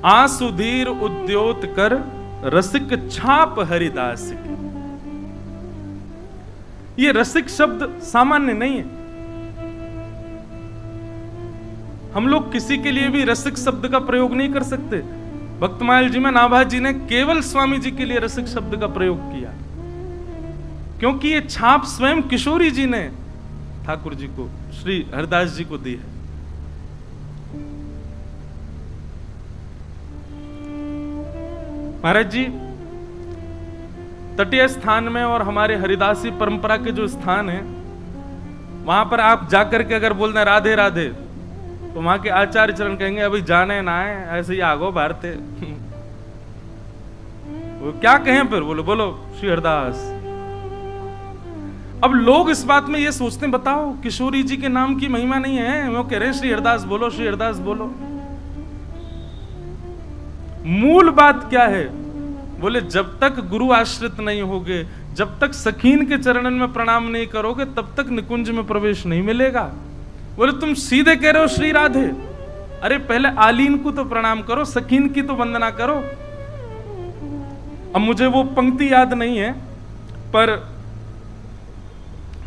आसुधीर उद्योत कर रसिक छाप हरिदास की। ये रसिक शब्द सामान्य नहीं है। हम लोग किसी के लिए भी रसिक शब्द का प्रयोग नहीं कर सकते। भक्तमाल जी में नाभा जी ने केवल स्वामी जी के लिए रसिक शब्द का प्रयोग किया, क्योंकि ये छाप स्वयं किशोरी जी ने ठाकुर जी को, श्री हरिदास जी को दी है। महाराज जी, तटीय स्थान में और हमारे हरिदासी परंपरा के जो स्थान है, वहां पर आप जाकर के अगर बोल दें राधे राधे, तो वहां के आचार्य चरण कहेंगे अभी जाने ना है, ऐसे ही आगो भारते। वो क्या कहें फिर? बोलो श्री हरिदास। अब लोग इस बात में ये सोचते हैं, बताओ किशोरी जी के नाम की महिमा नहीं है, वो कह रहे हैं श्री हरिदास बोलो, श्री हरिदास बोलो। मूल बात क्या है? बोले जब तक गुरु आश्रित नहीं होगे, जब तक सखीन के चरणन में प्रणाम नहीं करोगे, तब तक निकुंज में प्रवेश नहीं मिलेगा। बोले तुम सीधे कह रहे हो श्री राधे, अरे पहले आलीन को तो प्रणाम करो, सखीन की तो वंदना करो। अब मुझे वो पंक्ति याद नहीं है, पर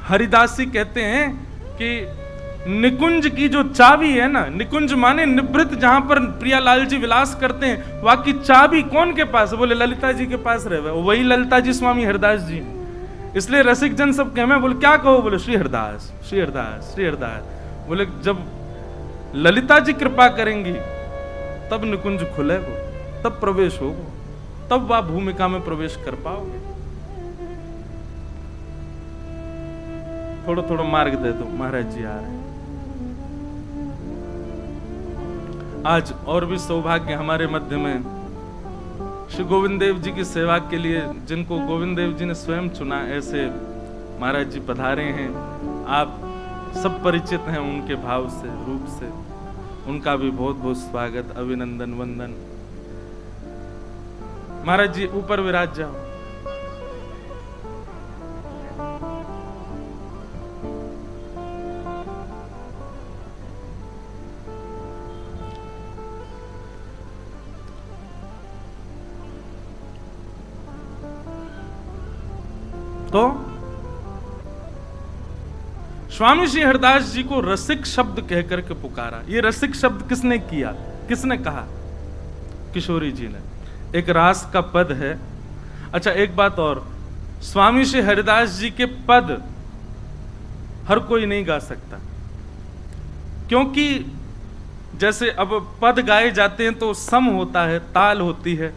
हरिदासी कहते हैं कि निकुंज की जो चाबी है ना, निकुंज माने निवृत्त, जहां पर प्रियालाल जी विलास करते हैं, वहां की चाबी कौन के पास है? बोले ललिता जी के पास रहे, वही ललिता जी स्वामी हरिदास जी। इसलिए रसिक जन सब कहे, बोले क्या कहो? बोले श्री हरिदास, श्री हरिदास, श्री हरिदास। बोले जब ललिता जी कृपा करेंगी तब निकुंज खुलेगा, तब प्रवेश होगा, तब वह भूमिका में प्रवेश कर पाओगे। थोड़ा थोड़ा मार्ग दे दो, महाराज जी आ रहे हैं। आज और भी सौभाग्य हमारे मध्य में श्री गोविंद देव जी की सेवा के लिए, जिनको गोविंद देव जी ने स्वयं चुना, ऐसे महाराज जी पधारे हैं। आप सब परिचित हैं उनके भाव से, रूप से। उनका भी बहुत बहुत स्वागत, अभिनंदन, वंदन। महाराज जी ऊपर विराज जाओ। तो स्वामी श्री हरिदास जी को रसिक शब्द कहकर के पुकारा। ये रसिक शब्द किसने किया, किसने कहा? किशोरी जी ने। एक रास का पद है। अच्छा एक बात और, स्वामी श्री हरिदास जी के पद हर कोई नहीं गा सकता, क्योंकि जैसे अब पद गाए जाते हैं तो सम होता है, ताल होती है।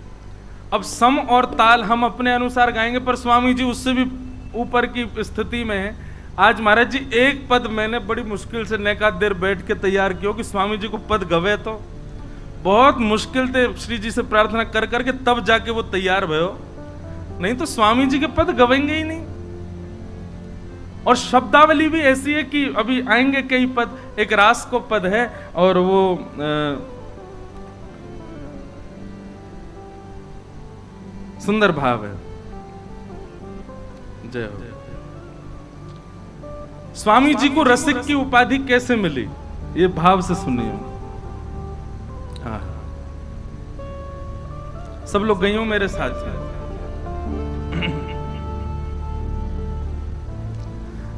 अब सम और ताल हम अपने अनुसार गाएंगे, पर स्वामी जी उससे भी ऊपर की स्थिति में है। आज महाराज जी एक पद मैंने बड़ी मुश्किल से नेका देर बैठ के तैयार किया कि स्वामी जी को पद गवे, तो बहुत मुश्किल थे श्री जी से प्रार्थना कर करके तब जाके वो तैयार भयो, नहीं तो स्वामी जी के पद गवेंगे ही नहीं। और शब्दावली भी ऐसी है कि अभी आएंगे कई पद। एक रास को पद है और वो सुंदर भाव है। जय हो। स्वामी जी को रसिक की उपाधि कैसे मिली, ये भाव से सुनिए। हाँ, सब लोग गई हो मेरे साथ में।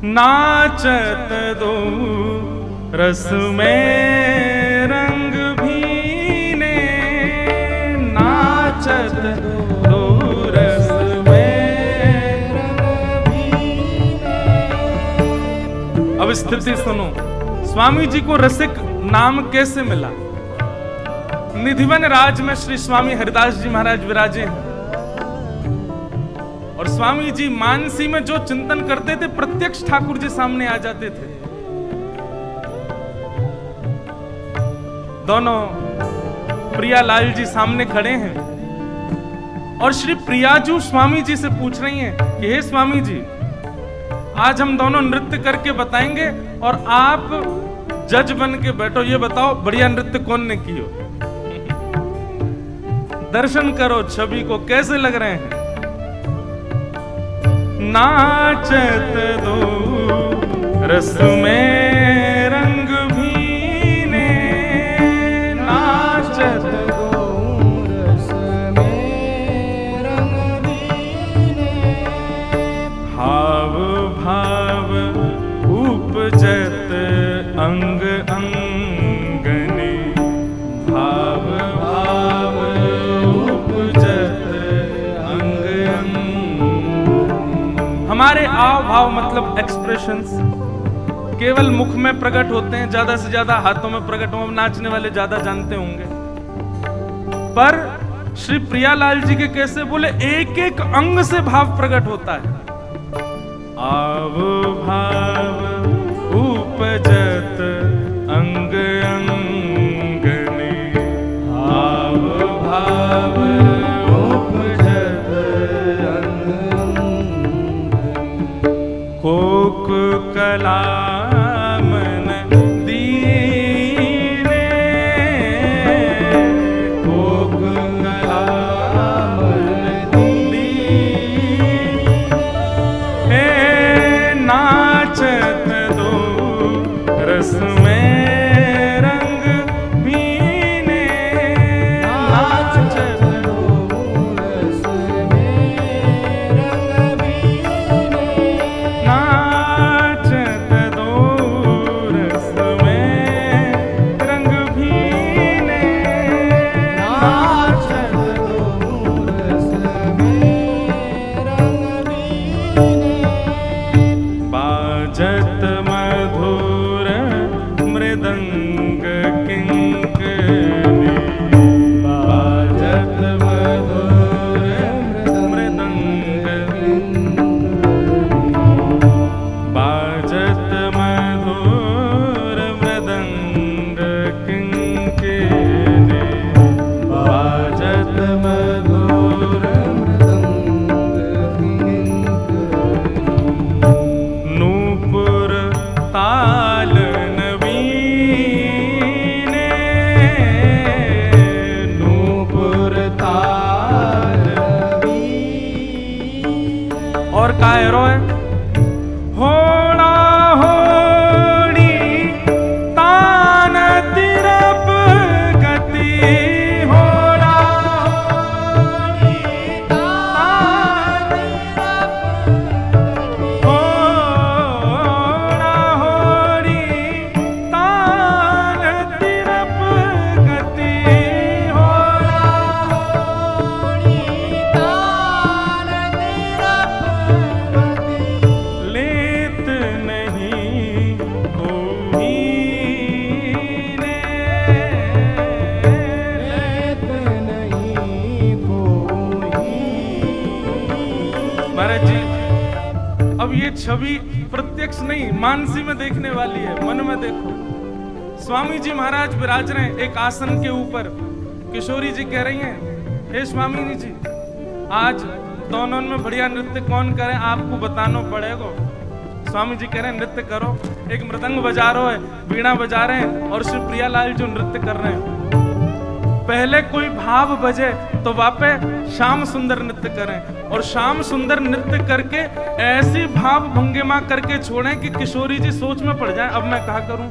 नाचत दो रस में रंग भीने, नाचत दो रस में रंग भीने। अब स्थिति सुनो, स्वामी जी को रसिक नाम कैसे मिला? निधिवन राज में श्री स्वामी हरिदास जी महाराज विराजे हैं, और स्वामी जी मानसी में जो चिंतन करते थे प्रत्यक्ष ठाकुर जी सामने आ जाते थे। दोनों प्रियालाल जी सामने खड़े हैं और श्री प्रियाजू स्वामी जी से पूछ रही हैं कि हे स्वामी जी, आज हम दोनों नृत्य करके बताएंगे और आप जज बन के बैठो, ये बताओ बढ़िया नृत्य कौन ने किया। दर्शन करो छवि को, कैसे लग रहे हैं। नाचत दो रस में रंग भीने, नाचत दो हाव भाव मतलब एक्सप्रेशंस केवल मुख में प्रकट होते हैं, ज्यादा से ज्यादा हाथों में प्रकट होंगे, नाचने वाले ज्यादा जानते होंगे। पर श्री प्रियालाल जी के कैसे बोले, एक एक अंग से भाव प्रकट होता है। आव भाव उपजत अंग अंगने, आव भाव उपजत अंग अंगने, कोक कला छवि प्रत्यक्ष नहीं मानसी में देखने वाली है, मन में देखो। स्वामी जी महाराज विराज रहे हैं एक आसन के ऊपर। किशोरी जी कह रही हैं, हे स्वामी जी आज दोनों में बढ़िया नृत्य कौन करे, आपको बताना पड़ेगा। स्वामी जी कह रहे हैं नृत्य करो। एक मृदंग बजा रहे है, वीणा बजा रहे हैं और श्री प्रियालाल जो नृत्य कर रहे हैं। पहले कोई भाव बजे तो वापे श्याम सुंदर नृत्य करें, और श्याम सुंदर नृत्य करके ऐसी भाव भंगिमा करके छोड़ें कि किशोरी जी सोच में पड़ जाएं, अब मैं क्या करूं।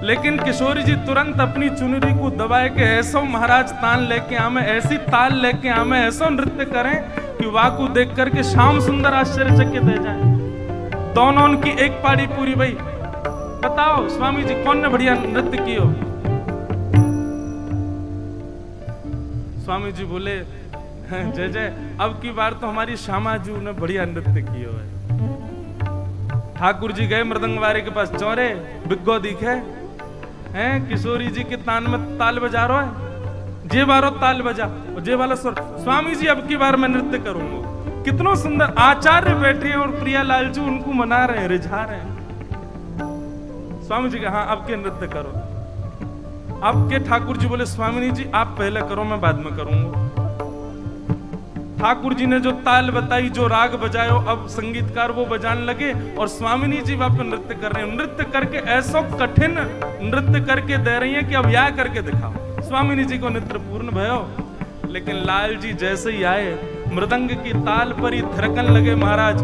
लेकिन किशोरी जी तुरंत अपनी चुनरी को दबाए के ऐसा महाराज तान लेके आमे, ऐसी ताल लेके आमे, ऐसा नृत्य करें कि वाह को देख करके श्याम सुंदर आश्चर्यचकित हो जाए। दोनों की एक पारी पूरी भाई। बताओ स्वामी जी कौन ने बढ़िया नृत्य किया। स्वामी जी बोले जय जय, अब की बार तो हमारी श्यामा जी ने बढ़िया नृत्य किया है। ठाकुर जी गए मृदंगवारे के पास, चौरे बिग्गो दिखे हैं, किशोरी जी के तान में ताल बजा रहा है, जे बारो ताल बजा और जे वाला स्वर। स्वामी जी अब की बार मैं नृत्य करूंगा। कितना सुंदर आचार्य बैठे हैं और प्रियालाल जी उनको मना रहे हैं, रिझा रहे हैं। स्वामी जी कहा अब के नृत्य करो। अब के ठाकुर जी बोले स्वामी जी आप पहले करो, मैं बाद में करूंगा। ठाकुर जी ने जो ताल बताई, जो राग बजायो, अब संगीतकार वो बजाने लगे और स्वामिनी जी वहां पर नृत्य कर रहे हैं। नृत्य करके ऐसा कठिन नृत्य करके दे रही है कि अब यह करके दिखाओ। स्वामिनी जी को नृत्य पूर्ण भयो। लेकिन लाल जी जैसे ही आए, मृदंग की ताल पर ही थिरकन लगे महाराज।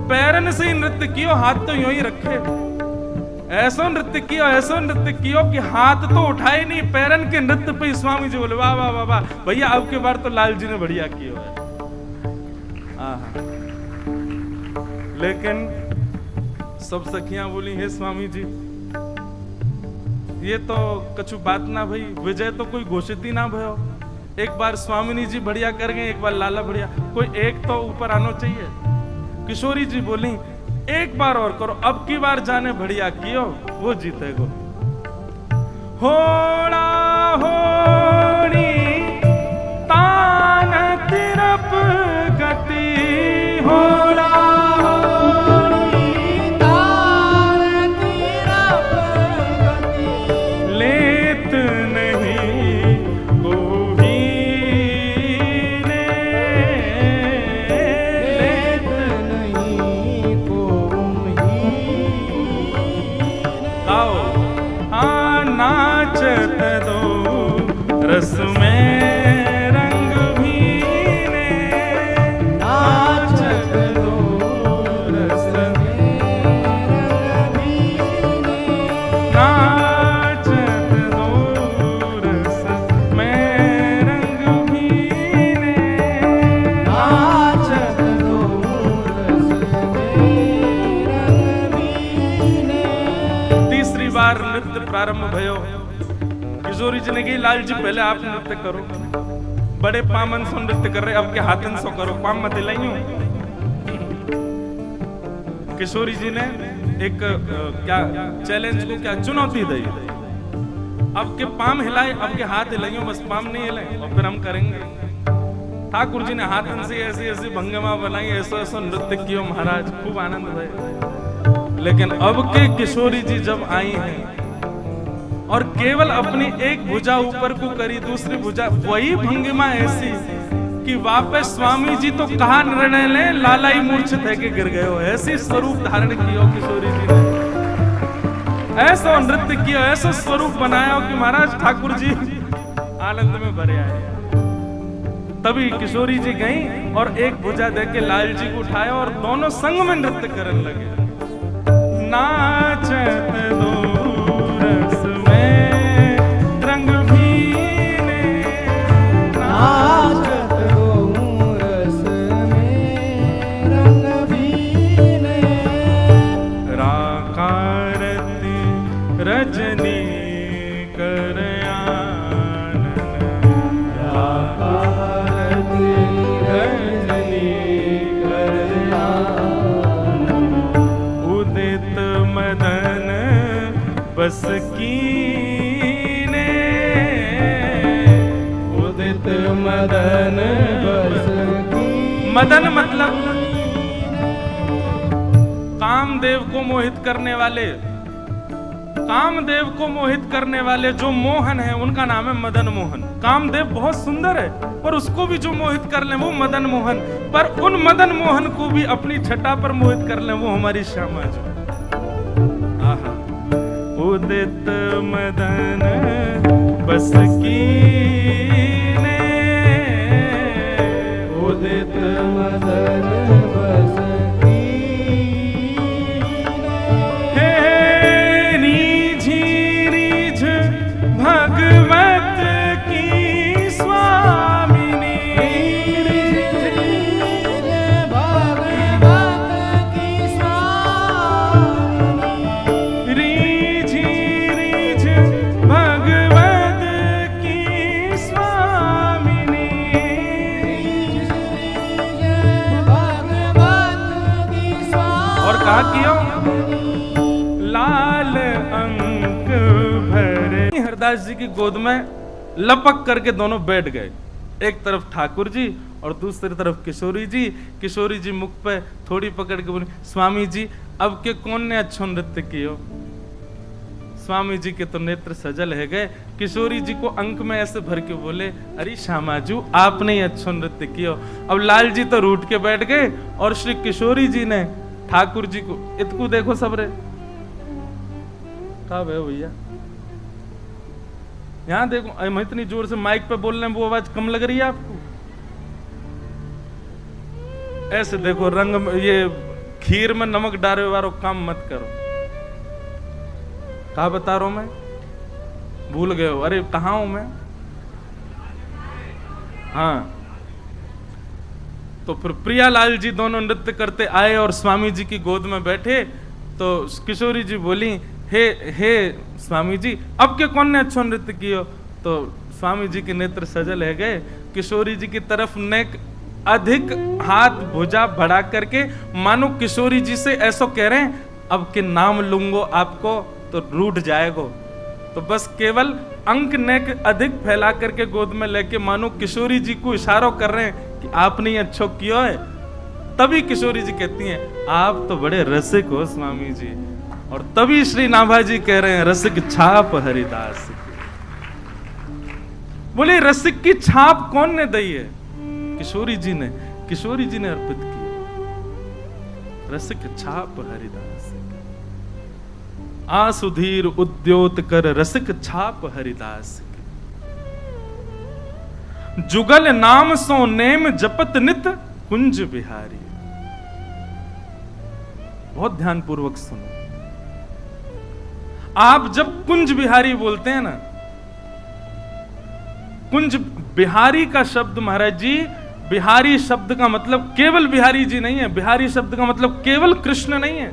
पैरन से ही नृत्य कियो, हाथ तो यूं ही रखे। ऐसा नृत्य कियो कि हाथ तो उठाए नहीं, पैरन के नृत्य पे स्वामी जी बोले वाह वाह वाह वाह भैया, अब के बार तो लाल जी ने बढ़िया किया है। लेकिन सब सखियां बोली हे स्वामी जी ये तो कछु बात ना भई, विजय तो कोई घोषित ही ना भयो। एक बार स्वामिनी जी बढ़िया कर गए, एक बार लाला बढ़िया, कोई एक तो ऊपर आना चाहिए। किशोरी जी बोली एक बार और करो, अब की बार जाने बढ़िया कियो वो जीतेगो। होड़ा होड़ी तान तिरप गति, होड़ा होड़ी तान तिरप गति, लेत नहीं कोई ने, लेत नहीं कोई। आओ हाँ नाचत दो रस में रंग भीने, नाचत दो रस में रंग भीने, नाचत दो रस में रंग भीने, नाचत दो रस में रंग भीने। तीसरी बार नृत्य प्रारंभ भयो। किशोरी जी ने कही लाल जी पहले आप नृत्य करो, बड़े पामन सो नृत्य कर रहे, अब के हाथन सो करो, पाम मत हिलाइयो। किशोरी जी ने एक क्या चैलेंज को क्या चुनौती दी, अब के पाम हिलाए, अब के हाथ हिलाइयो, बस पाम नहीं हिलाए और फिर हम करेंगे। ठाकुर जी ने हाथन से ऐसी ऐसी भंगिमा बनाई, ऐसा ऐसा नृत्य किया महाराज, खूब आनंद भय। लेकिन अब के किशोरी जी जब आई हैं और केवल अपनी एक भुजा ऊपर को करी, दूसरी भुजा, वही भंगिमा ऐसी कि वापस स्वामी जी तो कहा निर्णय ले, लाला ही मूर्छित है के गिर गए हो। ऐसी स्वरूप धारण किया किशोरी जी ने, ऐसा नृत्य किया, ऐसा स्वरूप बनाया कि महाराज ठाकुर जी आनंद में भरे आए। तभी किशोरी जी गई और एक भुजा देके लाल जी को उठाया और दोनों संग में नृत्य करने लगे। नाचत दो रस में रंग भीने, नाचत दो रस में रंग भीने, राकारती रजनी कर आनन, राकारती रजनी कर आनन, उदित मदन बस कीने, उदित मदन बस कीने। मदन मतलब कामदेव को मोहित करने वाले, कामदेव को मोहित करने वाले जो मोहन है उनका नाम है मदन मोहन। कामदेव बहुत सुंदर है पर उसको भी जो मोहित कर ले वो मदन मोहन, पर उन मदन मोहन को भी अपनी छटा पर मोहित कर ले वो हमारी श्यामा जी। आहा उदित मदन बस कीने, उदित मदन बस कीने, हे रीझ रीझ भगवत की स्वामिनी, भगवत की स्वामिनी, रीझ रीझ भगवत की स्वामिनी, भगवत की स्वामिनी। और कहा किया लाल अंक भरे। हरदास जी की गोद में लपक करके दोनों बैठ गए, एक तरफ ठाकुर जी और दूसरी तरफ किशोरी जी। किशोरी जी मुख पे थोड़ी पकड़ के बोली स्वामी जी अब के कौन ने अच्छो नृत्य कियो। स्वामी जी के तो नेत्र सजल है गए। किशोरी जी को अंक में ऐसे भर के बोले अरे श्यामाजू आपने ही अच्छो नृत्य कियो। अब लाल जी तो रूठ के बैठ गए और श्री किशोरी जी ने ठाकुर जी को इतकू देखो सबरे कहा भैया यहां देखो, मैं इतनी जोर से माइक पे बोल रहे हैं वो आवाज कम लग रही है आपको? ऐसे देखो रंग ये खीर में नमक डाले वालों काम मत करो। कहा बता रहा हूं मैं, भूल गए हो? अरे कहाँ हूं मैं? हाँ तो फिर प्रियालाल जी दोनों नृत्य करते आए और स्वामी जी की गोद में बैठे तो किशोरी जी बोली हे स्वामी जी अब के कौन ने अच्छा नृत्य किया? तो स्वामी जी के नेत्र सजल है गए। किशोरी जी की तरफ नेक अधिक हाथ भुजा बढ़ा करके, मानो किशोरी जी से ऐसा कह रहे हैं, अब के नाम लूंगो आपको तो रूठ जाएगो। तो बस केवल अंक नेक अधिक फैला करके गोद में लेके मानो किशोरी जी को इशारा कर रहे हैं कि आपने ये अच्छो किया है। तभी किशोरी जी कहती हैं, आप तो बड़े रसिक हो स्वामी जी। और तभी श्री नाभाजी कह रहे हैं, रसिक छाप हरिदास की। बोले रसिक की छाप कौन ने दी है? किशोरी जी ने अर्पित की। रसिक छाप हरिदास की। आसुधीर उद्योत कर रसिक छाप हरिदास की। जुगल नाम सो नेम जपत नित कुंज बिहारी। बहुत ध्यान पूर्वक सुनो। आप जब कुंज बिहारी बोलते हैं ना, कुंज बिहारी का शब्द महाराज जी, बिहारी शब्द का मतलब केवल बिहारी जी नहीं है। बिहारी शब्द का मतलब केवल कृष्ण नहीं है।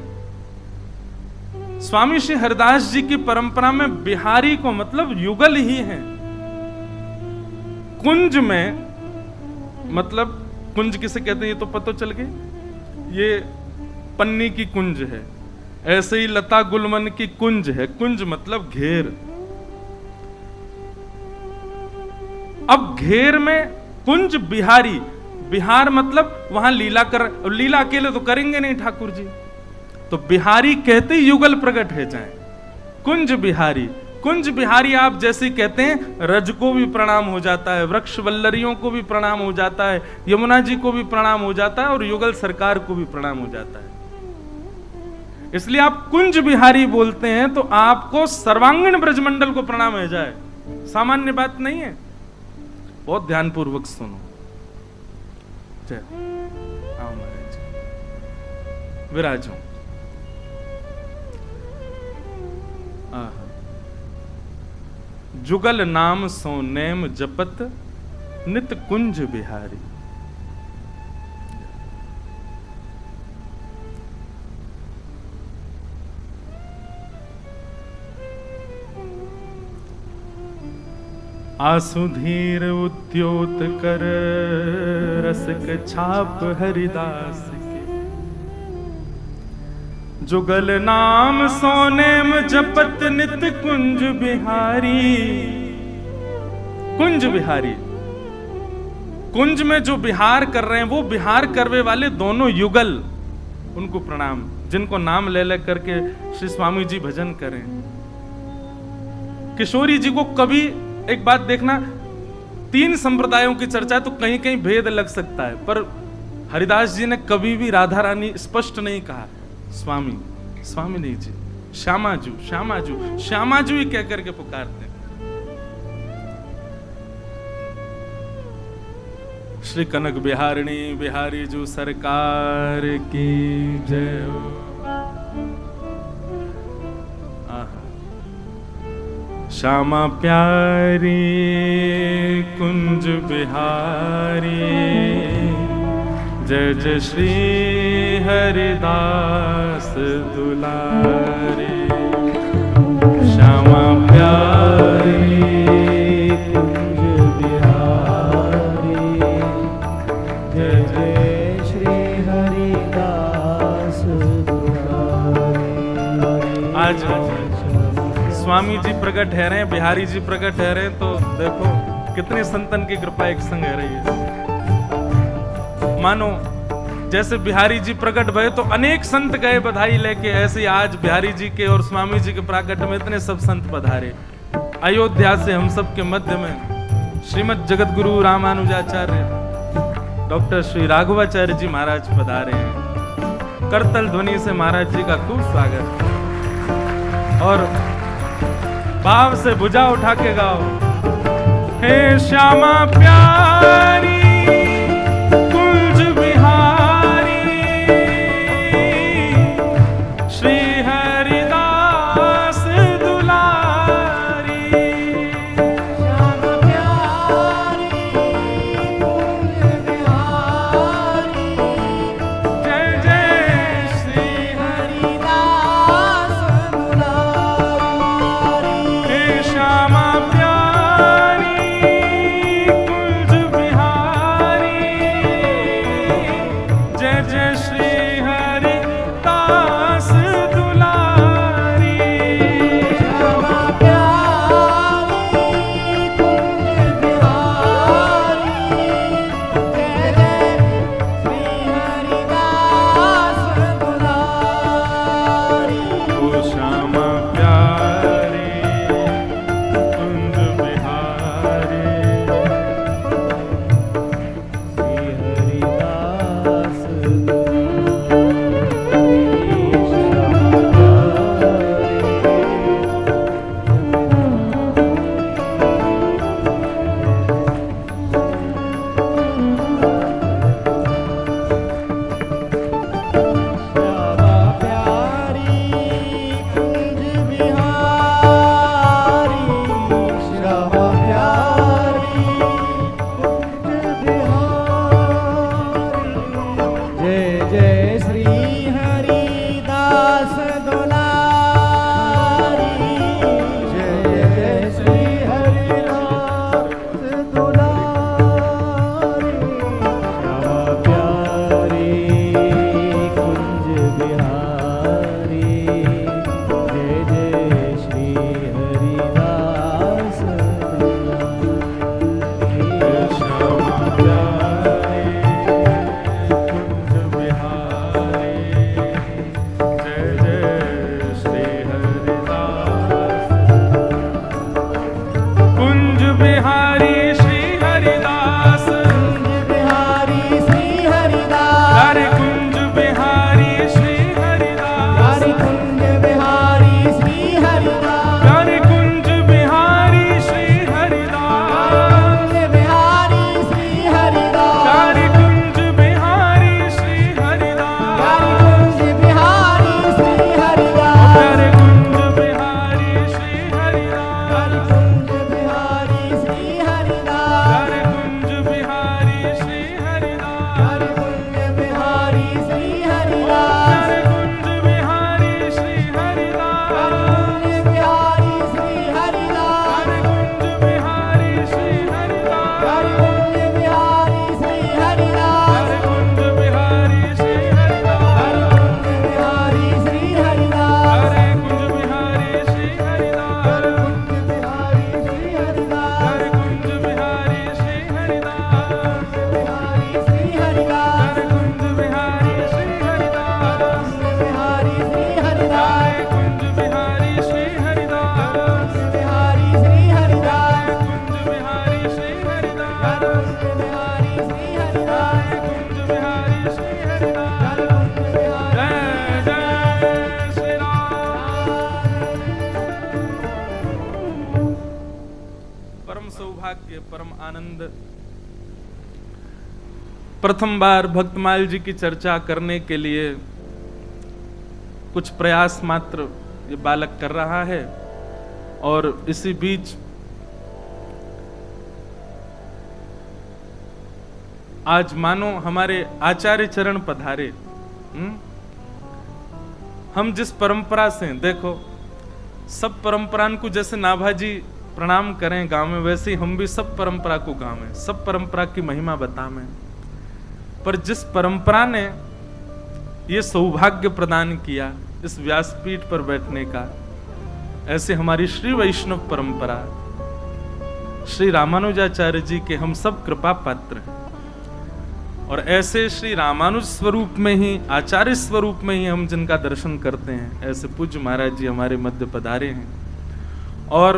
स्वामी श्री हरिदास जी की परंपरा में बिहारी को मतलब युगल ही है। कुंज में मतलब, कुंज किसे कहते हैं ये तो पता चल गई, ये पन्नी की कुंज है। ऐसे ही लता गुलमन की कुंज है। कुंज मतलब घेर। अब घेर में कुंज बिहारी, बिहार मतलब वहां लीला कर, लीला अकेले तो करेंगे नहीं ठाकुर जी, तो बिहारी कहते युगल प्रकट है जाए। कुंज बिहारी, कुंज बिहारी आप जैसे कहते हैं, रज को भी प्रणाम हो जाता है, वृक्ष वल्लरियों को भी प्रणाम हो जाता है, यमुना जी को भी प्रणाम हो जाता है, और युगल सरकार को भी प्रणाम हो जाता है। इसलिए आप कुंज बिहारी बोलते हैं तो आपको सर्वांगीण ब्रजमंडल को प्रणाम हो जाए, सामान्य बात नहीं है। बहुत ध्यान पूर्वक सुनो। जय आओ महाराज विराजो। जुगल नाम सो नेम जपत नित कुंज बिहारी। आसुधीर उद्योत कर रसिक छाप हरिदास के। जुगल नाम सोनेम जपत नित कुंज बिहारी। कुंज बिहारी, कुंज में जो बिहार कर रहे हैं वो बिहार करवे वाले दोनों युगल, उनको प्रणाम, जिनको नाम ले ले करके श्री स्वामी जी भजन करें। किशोरी जी को कभी, एक बात देखना, तीन संप्रदायों की चर्चा तो कहीं कहीं भेद लग सकता है, पर हरिदास जी ने कभी भी राधा रानी स्पष्ट नहीं कहा स्वामी, स्वामी नहीं जी, श्यामाजू श्यामाजू श्यामाजू ही कह करके पुकारते हैं। श्री कनक बिहारिणी बिहारी जू सरकार की जय। श्यामा प्यारी कुंज बिहारी, जय जय श्री हरिदास दुलारे। श्यामा प्यारी कुंज बिहारी, जय जय श्री हरिदास दुलारे। आज स्वामी जी प्रकट है रहे, बिहारी जी प्रकट है रहे, तो देखो कितनी संतन की कृपा एक संग है रही है। मानो जैसे बिहारी जी प्रकट भये तो अनेक संत गए बधाई लेके, ऐसे आज बिहारी जी के और स्वामी जी के प्राकट में इतने सब संत पधारे। अयोध्या से हम सब के मध्य में श्रीमद जगत गुरु रामानुजाचार्य डॉक्टर श्री राघवाचार्य जी महाराज पधारे हैं। करतल ध्वनि से महाराज जी का खूब स्वागत, और भाव से भुजा उठा के गाओ, हे श्यामा प्यारी कुंज बिहारी, श्री हरिदास दुलारी। श्यामा प्यारी कुंज बिहारी, जय जय श्री हरिदास दुलारी। हे श्यामा प्यारी कुंज बिहारी, सौभाग्य, परम आनंद। प्रथम बार भक्तमाल जी की चर्चा करने के लिए कुछ प्रयास मात्र ये बालक कर रहा है, और इसी बीच आज मानो हमारे आचार्य चरण पधारे। हम जिस परंपरा से, देखो सब परंपरा को जैसे नाभाजी प्रणाम करें गांव में, वैसे ही हम भी सब परंपरा को गावें, सब परंपरा की महिमा बतावें। पर जिस परंपरा ने ये सौभाग्य प्रदान किया इस व्यासपीठ पर बैठने का, ऐसे हमारी श्री वैष्णव परंपरा श्री रामानुजाचार्य जी के हम सब कृपा पात्र हैं। और ऐसे श्री रामानुज स्वरूप में ही, आचार्य स्वरूप में ही हम जिनका दर्शन करते हैं, ऐसे पूज्य महाराज जी हमारे मध्य पधारे हैं। और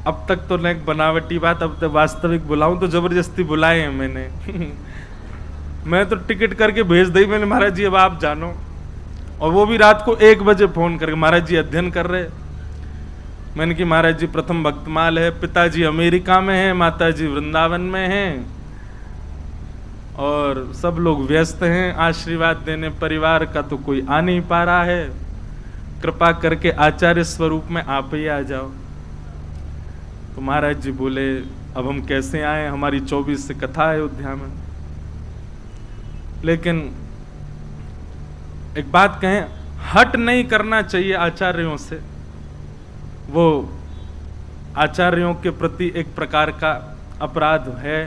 अब तक तो एक बनावटी बात, अब तो वास्तविक बुलाऊं तो जबरदस्ती बुलाए हैं मैंने। मैं तो टिकट करके भेज दी मैंने, महाराज जी अब आप जानो। और वो भी रात को 1 बजे फोन करके, महाराज जी अध्ययन कर रहे। मैंने कि महाराज जी प्रथम भक्तमाल है, पिताजी अमेरिका में है, माताजी वृंदावन में हैं, और सब लोग व्यस्त हैं, आशीर्वाद देने परिवार का तो कोई आ नहीं पा रहा है, कृपा करके आचार्य स्वरूप में आप ही आ जाओ। तो महाराज जी बोले अब हम कैसे आए, हमारी 24 से कथा अयोध्या में। लेकिन एक बात कहें, हट नहीं करना चाहिए आचार्यों से, वो आचार्यों के प्रति एक प्रकार का अपराध है।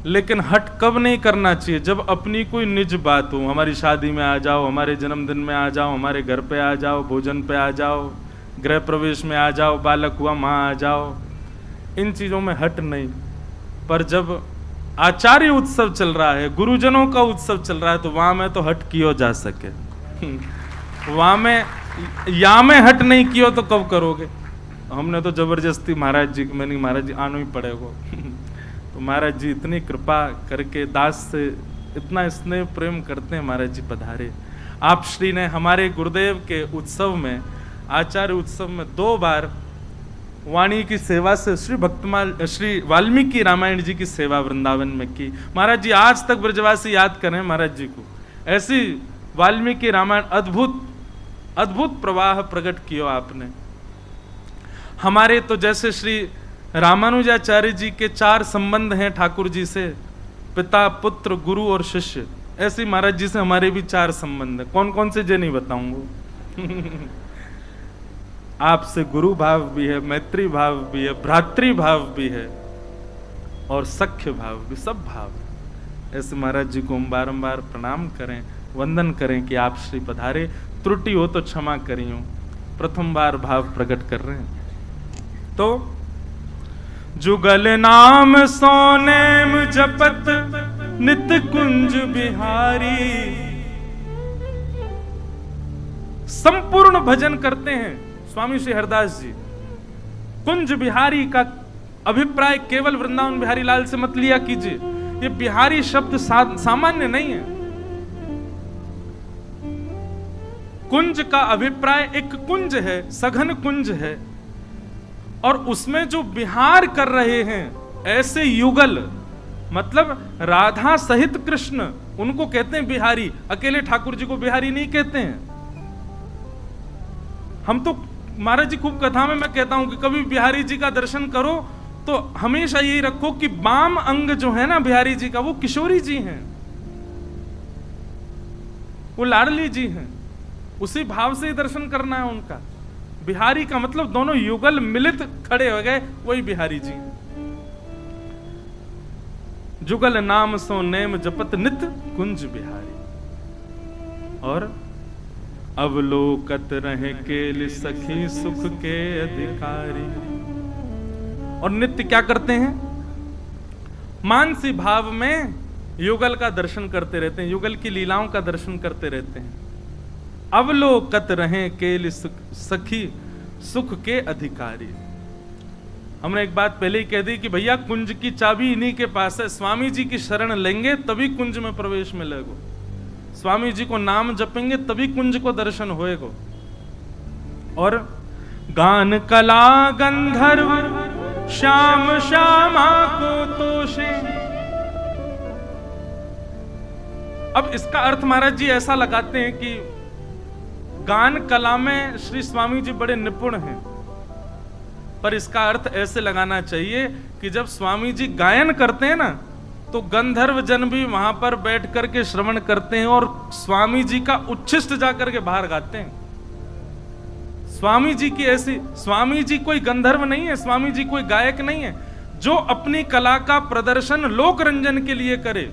लेकिन हट कब नहीं करना चाहिए, जब अपनी कोई निज बात हो, हमारी शादी में आ जाओ, हमारे जन्मदिन में आ जाओ, हमारे घर पे आ जाओ, भोजन पे आ जाओ, गृह प्रवेश में आ जाओ, बालक हुआ माँ आ जाओ, इन चीजों में हट नहीं। पर जब आचार्य उत्सव चल रहा है, गुरुजनों का उत्सव चल रहा है, तो वहां में तो हट कियो जा सके। वहां में या में हट नहीं कियो तो कब करोगे। हमने तो जबरदस्ती महाराज जी, मैंने महाराज जी आना ही पड़ेगा। तो महाराज जी इतनी कृपा करके दास से इतना स्नेह प्रेम करते हैं, महाराज जी पधारे। आप श्री ने हमारे गुरुदेव के उत्सव में, आचार्य उत्सव में 2 बार वाणी की सेवा से श्री वाल्मीकि रामायण जी की सेवा वृंदावन में की। महाराज जी आज तक ब्रजवासी याद करें महाराज जी को, ऐसी वाल्मीकि रामायण अद्भुत अद्भुत प्रवाह प्रकट किया आपने। हमारे तो जैसे श्री रामानुजाचार्य जी के 4 संबंध हैं ठाकुर जी से, पिता पुत्र गुरु और शिष्य, ऐसे महाराज जी से हमारे भी 4 संबंध है। कौन कौन से जे नहीं बताऊंगा। आपसे गुरु भाव भी है, मैत्री भाव भी है, भ्रातृ भाव भी है, और सख्य भाव भी, सब भाव है। ऐसे महाराज जी को हम बारंबार प्रणाम करें, वंदन करें कि आप श्री पधारे। त्रुटि हो तो क्षमा करियो, प्रथम बार भाव प्रकट कर रहे हैं। तो जुगल नाम सोनेम जपत नित कुंज बिहारी, संपूर्ण भजन करते हैं स्वामी श्री हरदास जी। कुंज बिहारी का अभिप्राय केवल वृंदावन बिहारी लाल से मत लिया कीजिए, ये बिहारी शब्द सामान्य नहीं है। कुंज का अभिप्राय एक कुंज है, सघन कुंज है, और उसमें जो विहार कर रहे हैं ऐसे युगल, मतलब राधा सहित कृष्ण, उनको कहते हैं बिहारी। अकेले ठाकुर जी को बिहारी नहीं कहते हैं। हम तो महाराज जी खूब कथा में मैं कहता हूं कि कभी बिहारी जी का दर्शन करो तो हमेशा यही रखो कि बाम अंग जो है ना बिहारी जी का, वो किशोरी जी हैं, वो लाडली जी हैं। उसी भाव से ही दर्शन करना है उनका। बिहारी का मतलब दोनों युगल मिलित खड़े हो गए, वही बिहारी जी। जुगल नाम सो नेम जपत नित कुंज बिहारी, और अवलोकत रहे केल सखी सुख के अधिकारी। और नित्य क्या करते हैं, मानसी भाव में युगल का दर्शन करते रहते हैं, युगल की लीलाओं का दर्शन करते रहते हैं। अवलोकत रहे केल सखी सुख के अधिकारी। हमने एक बात पहले ही कह दी कि भैया कुंज की चाबी इन्हीं के पास है। स्वामी जी की शरण लेंगे तभी कुंज में प्रवेश मिलेगा, स्वामी जी को नाम जपेंगे तभी कुंज को दर्शन होएगा। और गान कला गंधर्व श्याम श्यामा को तोषे। अब इसका अर्थ महाराज जी ऐसा लगाते हैं कि गान कला में श्री स्वामी जी बड़े निपुण हैं, पर इसका अर्थ ऐसे लगाना चाहिए कि जब स्वामी जी गायन करते हैं ना, तो गंधर्व जन भी वहां पर बैठ करके श्रवण करते हैं और स्वामी जी का उच्छिष्ट जाकर के बाहर गाते हैं। स्वामी जी की ऐसी, स्वामी जी कोई गंधर्व नहीं है, स्वामी जी कोई गायक नहीं है। जो अपनी कला का प्रदर्शन लोक रंजन के लिए करे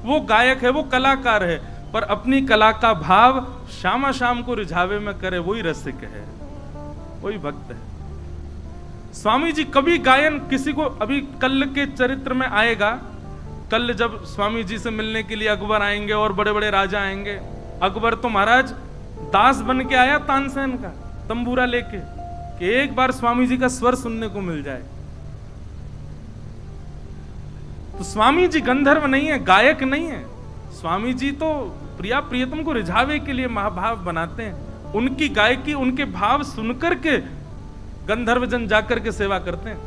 वो गायक है, वो कलाकार है, पर अपनी कला का भाव श्यामा श्याम को रिझावे में करे वही रसिक है, वही भक्त है। स्वामी जी कभी गायन किसी को, अभी कल के चरित्र में आएगा, कल जब स्वामी जी से मिलने के लिए अकबर आएंगे और बड़े बड़े राजा आएंगे, अकबर तो महाराज दास बन के आया तानसेन का तंबूरा लेके कि एक बार स्वामी जी का स्वर सुनने को मिल जाए। तो स्वामी जी गंधर्व नहीं है, गायक नहीं है। स्वामी जी तो प्रिया प्रियतम को रिझावे के लिए महाभाव बनाते हैं। उनकी गायकी, उनके भाव सुनकर के गंधर्व जन जाकर के सेवा करते हैं।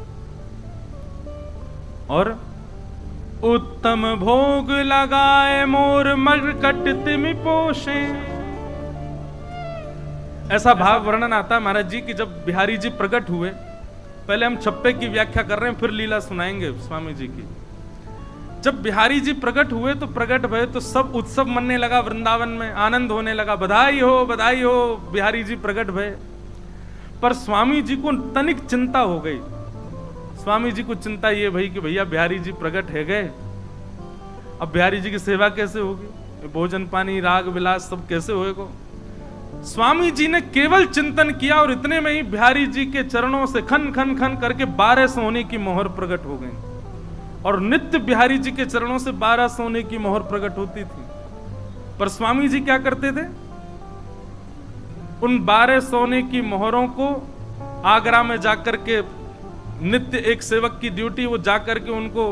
और उत्तम भोग लगाए मोर मरकट तिमि पोषे, ऐसा भाव वर्णन आता है महाराज जी कि जब बिहारी जी प्रकट हुए, पहले हम छप्पे की व्याख्या कर रहे हैं, फिर लीला सुनाएंगे स्वामी जी की। जब बिहारी जी प्रकट हुए तो प्रकट भय तो सब उत्सव मनने लगा, वृंदावन में आनंद होने लगा, बधाई हो बधाई हो, बिहारी जी प्रकट भय। पर स्वामी जी को तनिक चिंता हो गई। स्वामी जी को चिंता ये भई कि भैया बिहारी जी प्रकट है गए, अब बिहारी जी की सेवा कैसे होगी, भोजन पानी राग विलास सब कैसे होएगा। स्वामी जी ने केवल चिंतन किया और इतने में ही बिहारी जी के चरणों से खन खन खन करके 12 सोने की मोहर प्रकट हो गई। और नित्य बिहारी जी के चरणों से 12 सोने की मोहर प्रकट होती थी। पर स्वामी जी क्या करते थे, उन 12 सोने की मोहरों को आगरा में जाकर के, नित्य एक सेवक की ड्यूटी, वो जाकर के उनको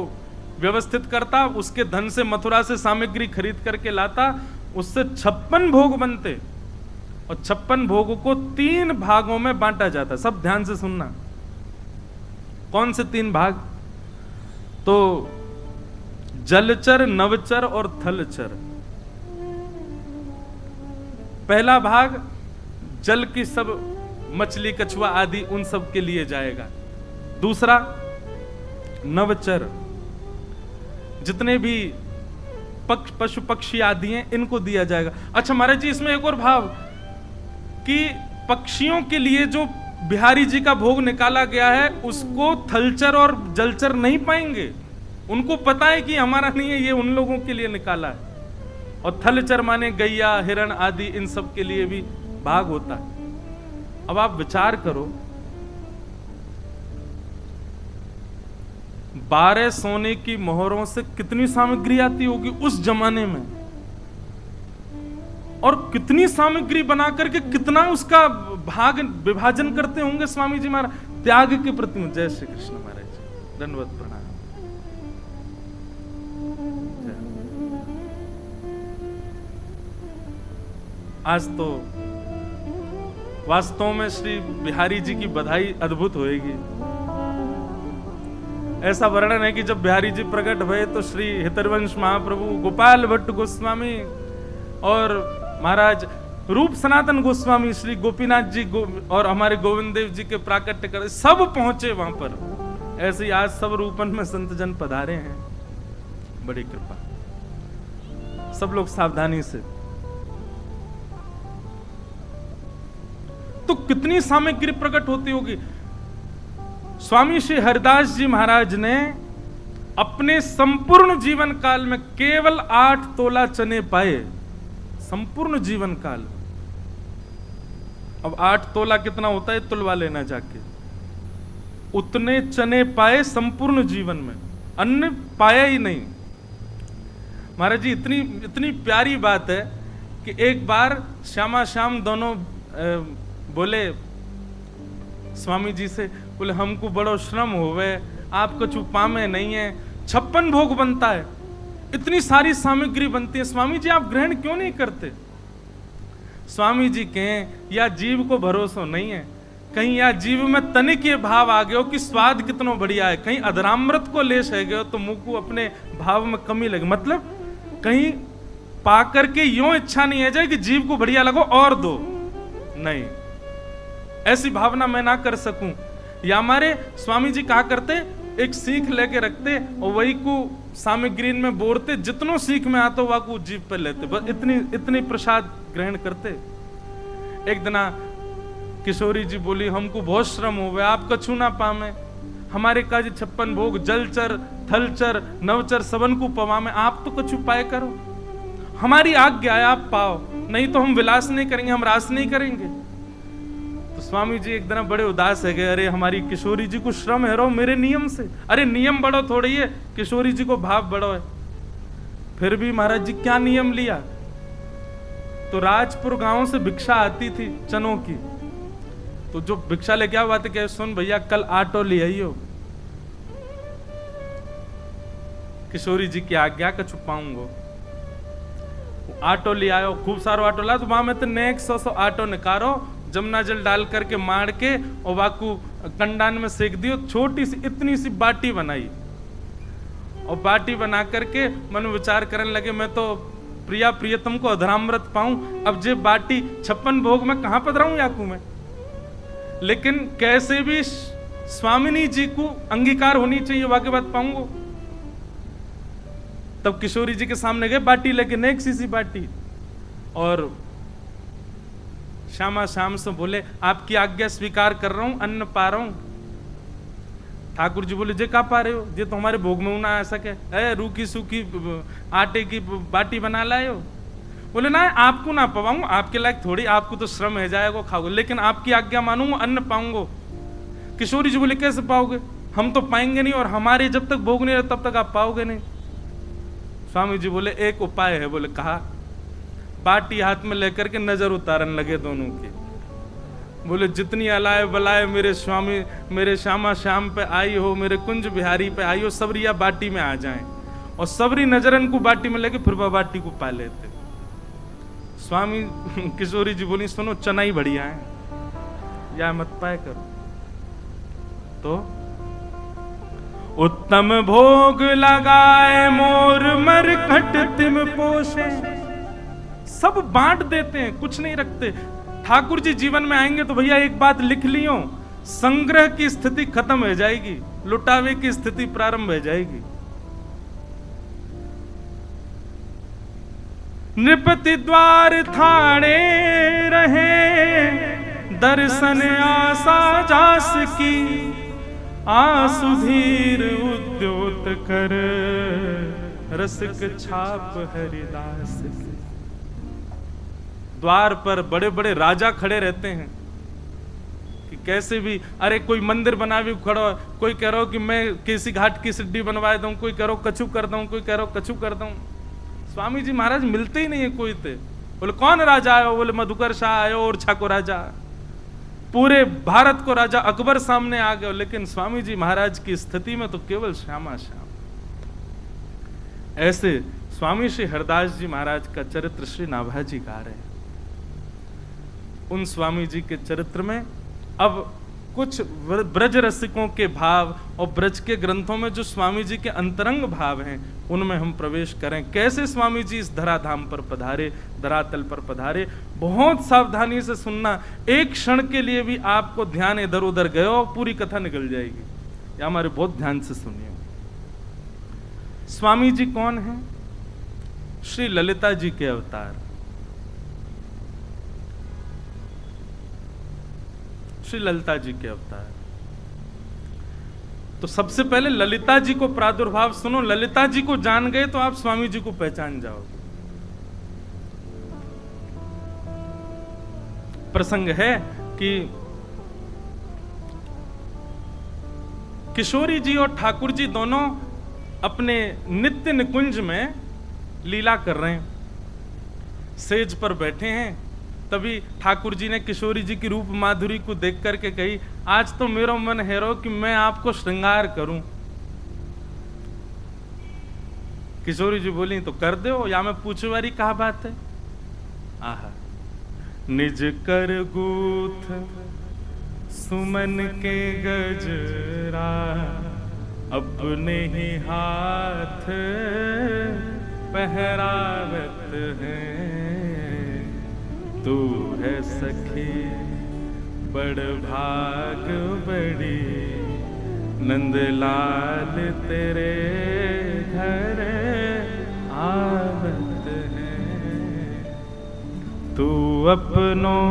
व्यवस्थित करता, उसके धन से मथुरा से सामग्री खरीद करके लाता, उससे 56 भोग बनते और 56 भोग को 3 भागों में बांटा जाता। सब ध्यान से सुनना, कौन से 3 भाग, तो जलचर, नवचर और थलचर। पहला भाग जल की सब मछली कछुआ आदि उन सब के लिए जाएगा। दूसरा नवचर, जितने भी पशु पक्षी आदि हैं इनको दिया जाएगा। अच्छा महाराज जी, इसमें एक और भाव कि पक्षियों के लिए जो बिहारी जी का भोग निकाला गया है उसको थलचर और जलचर नहीं पाएंगे। उनको पता है कि हमारा नहीं है, ये उन लोगों के लिए निकाला है। और थलचर माने गैया, हिरण आदि, इन सब के लिए भी भाग होता है। अब आप विचार करो, 12 सोने की मोहरों से कितनी सामग्री आती होगी उस जमाने में, और कितनी सामग्री बना करके कितना उसका भाग विभाजन करते होंगे स्वामी जी महाराज त्याग के प्रति। जय श्री कृष्ण महाराज, दंडवत प्रणाम। आज तो वास्तव में श्री बिहारी जी की बधाई अद्भुत होएगी। ऐसा वर्णन है कि जब बिहारी जी प्रकट हुए तो श्री हितरवंश महाप्रभु, गोपाल भट्ट गोस्वामी और महाराज रूप सनातन गोस्वामी, श्री गोपीनाथ जी और हमारे गोविंद देव जी के प्राकट्य कर सब पहुंचे वहां पर। ऐसे ही आज सब रूपन में संत जन पधारे हैं, बड़ी कृपा। सब लोग सावधानी से। तो कितनी सामग्री प्रकट होती होगी। स्वामी श्री हरिदास जी महाराज ने अपने संपूर्ण जीवन काल में केवल 8 तोला चने पाए, संपूर्ण जीवन काल। अब 8 तोला कितना होता है तुलवा लेना जाके। उतने चने पाए संपूर्ण जीवन में, अन्न पाया ही नहीं। महाराज जी इतनी प्यारी बात है कि एक बार श्यामा श्याम दोनों बोले स्वामी जी से, बोले हमको बड़ो श्रम होवे, आपको छुपा में नहीं है, 56 भोग बनता है, इतनी सारी सामग्री बनती है, स्वामी जी आप ग्रहण क्यों नहीं करते। स्वामी जी कहें या जीव को भरोसा नहीं है कहीं या जीव में तनिक ये भाव आ गयो कि स्वाद कितना बढ़िया है, कहीं अधरामृत को ले सह गयो तो मुंह को अपने भाव में कमी लगे, मतलब कहीं पा करके यूं इच्छा नहीं है जाए कि जीव को बढ़िया लगो और दो, नहीं, ऐसी भावना मैं ना कर सकूं। या हमारे स्वामी जी कहा करते, एक सीख लेके रखते और वही को सामग्री में बोरते, जितनों सीख में आता वह को जीव पे लेते, बस इतनी प्रसाद ग्रहण करते। एक दिना किशोरी जी बोली, हमको बहुत श्रम हो गया, आप कछु ना पामे, हमारे काज 56 भोग जलचर थलचर नवचर सबन को पवा में, आप तो कछु पाए करो, हमारी आज्ञा है आप पाओ, नहीं तो हम विलास नहीं करेंगे, हम रास नहीं करेंगे। तो स्वामी जी एक दिन बड़े उदास है गए, अरे हमारी किशोरी जी को श्रम है रो मेरे नियम से, अरे नियम बड़ो थोड़ी है, किशोरी जी को भाव बड़ो है। फिर भी महाराज जी क्या नियम लिया, तो राजपुर गांव से भिक्षा आती थी चनों की, तो जो भिक्षा लेके आ बात कहे, सुन भैया कल आटो ले आइयो, किशोरी जी की आज्ञा का छुपाऊंगो, आटो ले आयो, खूब सारो आटो ला, तो वहां में तो नेक 100 आटो निकारो, जमुना जल डाल करके मार के और वाकू कंडान में सेक दियो, छोटी सी इतनी सी बाटी बनाई, और बाटी बना करके मन विचार करने लगे, मैं तो प्रिया प्रियतम को अधरामृत पाऊं, अब जे बाटी 56 भोग में कहां पधराऊं याकू में, लेकिन कैसे भी स्वामिनी जी को अंगीकार होनी चाहिए, वाके बात पाऊंगो। तब किशोरी जी के सामने गए बाटी लेके, नेक सी बाटी, और श्यामा श्याम से बोले, आपकी आज्ञा स्वीकार कर रहा हूं, अन्न पा रहा हूं। ठाकुर जी बोले, जे का पा रहे हो, ये तो हमारे भोग में ना आ सके, रूखी सूखी आटे की बाटी बना लाए हो। बोले ना आपको ना पवाऊं, आपके लायक थोड़ी, आपको तो श्रम है जाएगा खाओगे, लेकिन आपकी आज्ञा मानूंगा, अन्न पाऊंगा। किशोरी जी बोले, कैसे पाओगे, हम तो पाएंगे नहीं, और हमारे जब तक भोग नहीं रहे तब तक आप पाओगे नहीं। स्वामी जी बोले, एक उपाय है। बोले कहा, बाटी हाथ में लेकर के नजर उतारन लगे दोनों की, बोले जितनी अलाय बलाय मेरे स्वामी मेरे श्यामा श्याम पे आई हो, मेरे कुंज बिहारी पे आई हो, सबरिया बाटी में आ जाएं, और सबरी नजरन को बाटी में लेके फिर वह बाटी को पा लेते। स्वामी किशोरी जी बोली, सुनो चनाई बढ़िया है, या मत पाए करो। तो उत्तम भोग लगाए मोर मरकट तिम पोषे, सब बांट देते हैं, कुछ नहीं रखते। ठाकुर जी जीवन में आएंगे तो भैया एक बात लिख लियो, संग्रह की स्थिति खत्म हो जाएगी, लुटावे की स्थिति प्रारंभ हो जाएगी। नृपति द्वार थाड़े रहे, दर्शन आशा जास की, आसुधीर उद्योत कर, रसिक छाप हरिदास की। द्वार पर बड़े बड़े राजा खड़े रहते हैं कि कैसे भी, अरे कोई मंदिर बना भी खड़ो, कोई कह रहा हो कि मैं केसी घाट की सिड्डी बनवा दूं, कोई कह रहा हो कछु कर दूं, कोई कह रहा हो कछु कर दूं। स्वामी जी महाराज मिलते ही नहीं है कोई थे। बोले कौन राजा आयो, बोले मधुकर शाह आयो, और छा को राजा, पूरे भारत को राजा अकबर सामने आ गए, लेकिन स्वामी जी महाराज की स्थिति में तो केवल श्यामा श्याम। ऐसे स्वामी श्री हरदास जी महाराज का चरित्र श्री नाभा जी गा रहे हैं। उन स्वामी जी के चरित्र में अब कुछ ब्रज रसिकों के भाव और ब्रज के ग्रंथों में जो स्वामी जी के अंतरंग भाव हैं उनमें हम प्रवेश करें। कैसे स्वामी जी इस धराधाम पर पधारे, धरातल पर पधारे, बहुत सावधानी से सुनना, एक क्षण के लिए भी आपको ध्यान इधर उधर गयो पूरी कथा निकल जाएगी। या हमारे बहुत ध्यान से सुनिए। स्वामी जी कौन है? श्री ललिता जी के अवतार, श्री ललिता जी के अवतार। तो सबसे पहले ललिता जी को प्रादुर्भाव सुनो। ललिता जी को जान गए तो आप स्वामी जी को पहचान जाओगे। प्रसंग है कि किशोरी जी और ठाकुर जी दोनों अपने नित्य निकुंज में लीला कर रहे हैं, सेज पर बैठे हैं। तभी ठाकुर जी ने किशोरी जी की रूप माधुरी को देख करके कही, आज तो मेरा मन है रो कि मैं आपको श्रृंगार करूं। किशोरी जी बोली तो कर दो, या मैं पूछो वाली कहा बात है। आहा, निज कर गूथ सुमन के गजरा अपने ही हाथ पहरावत है। तू है सखी बड़ भाग बड़ी, नंदलाल तेरे घर आवत है। तू अपनों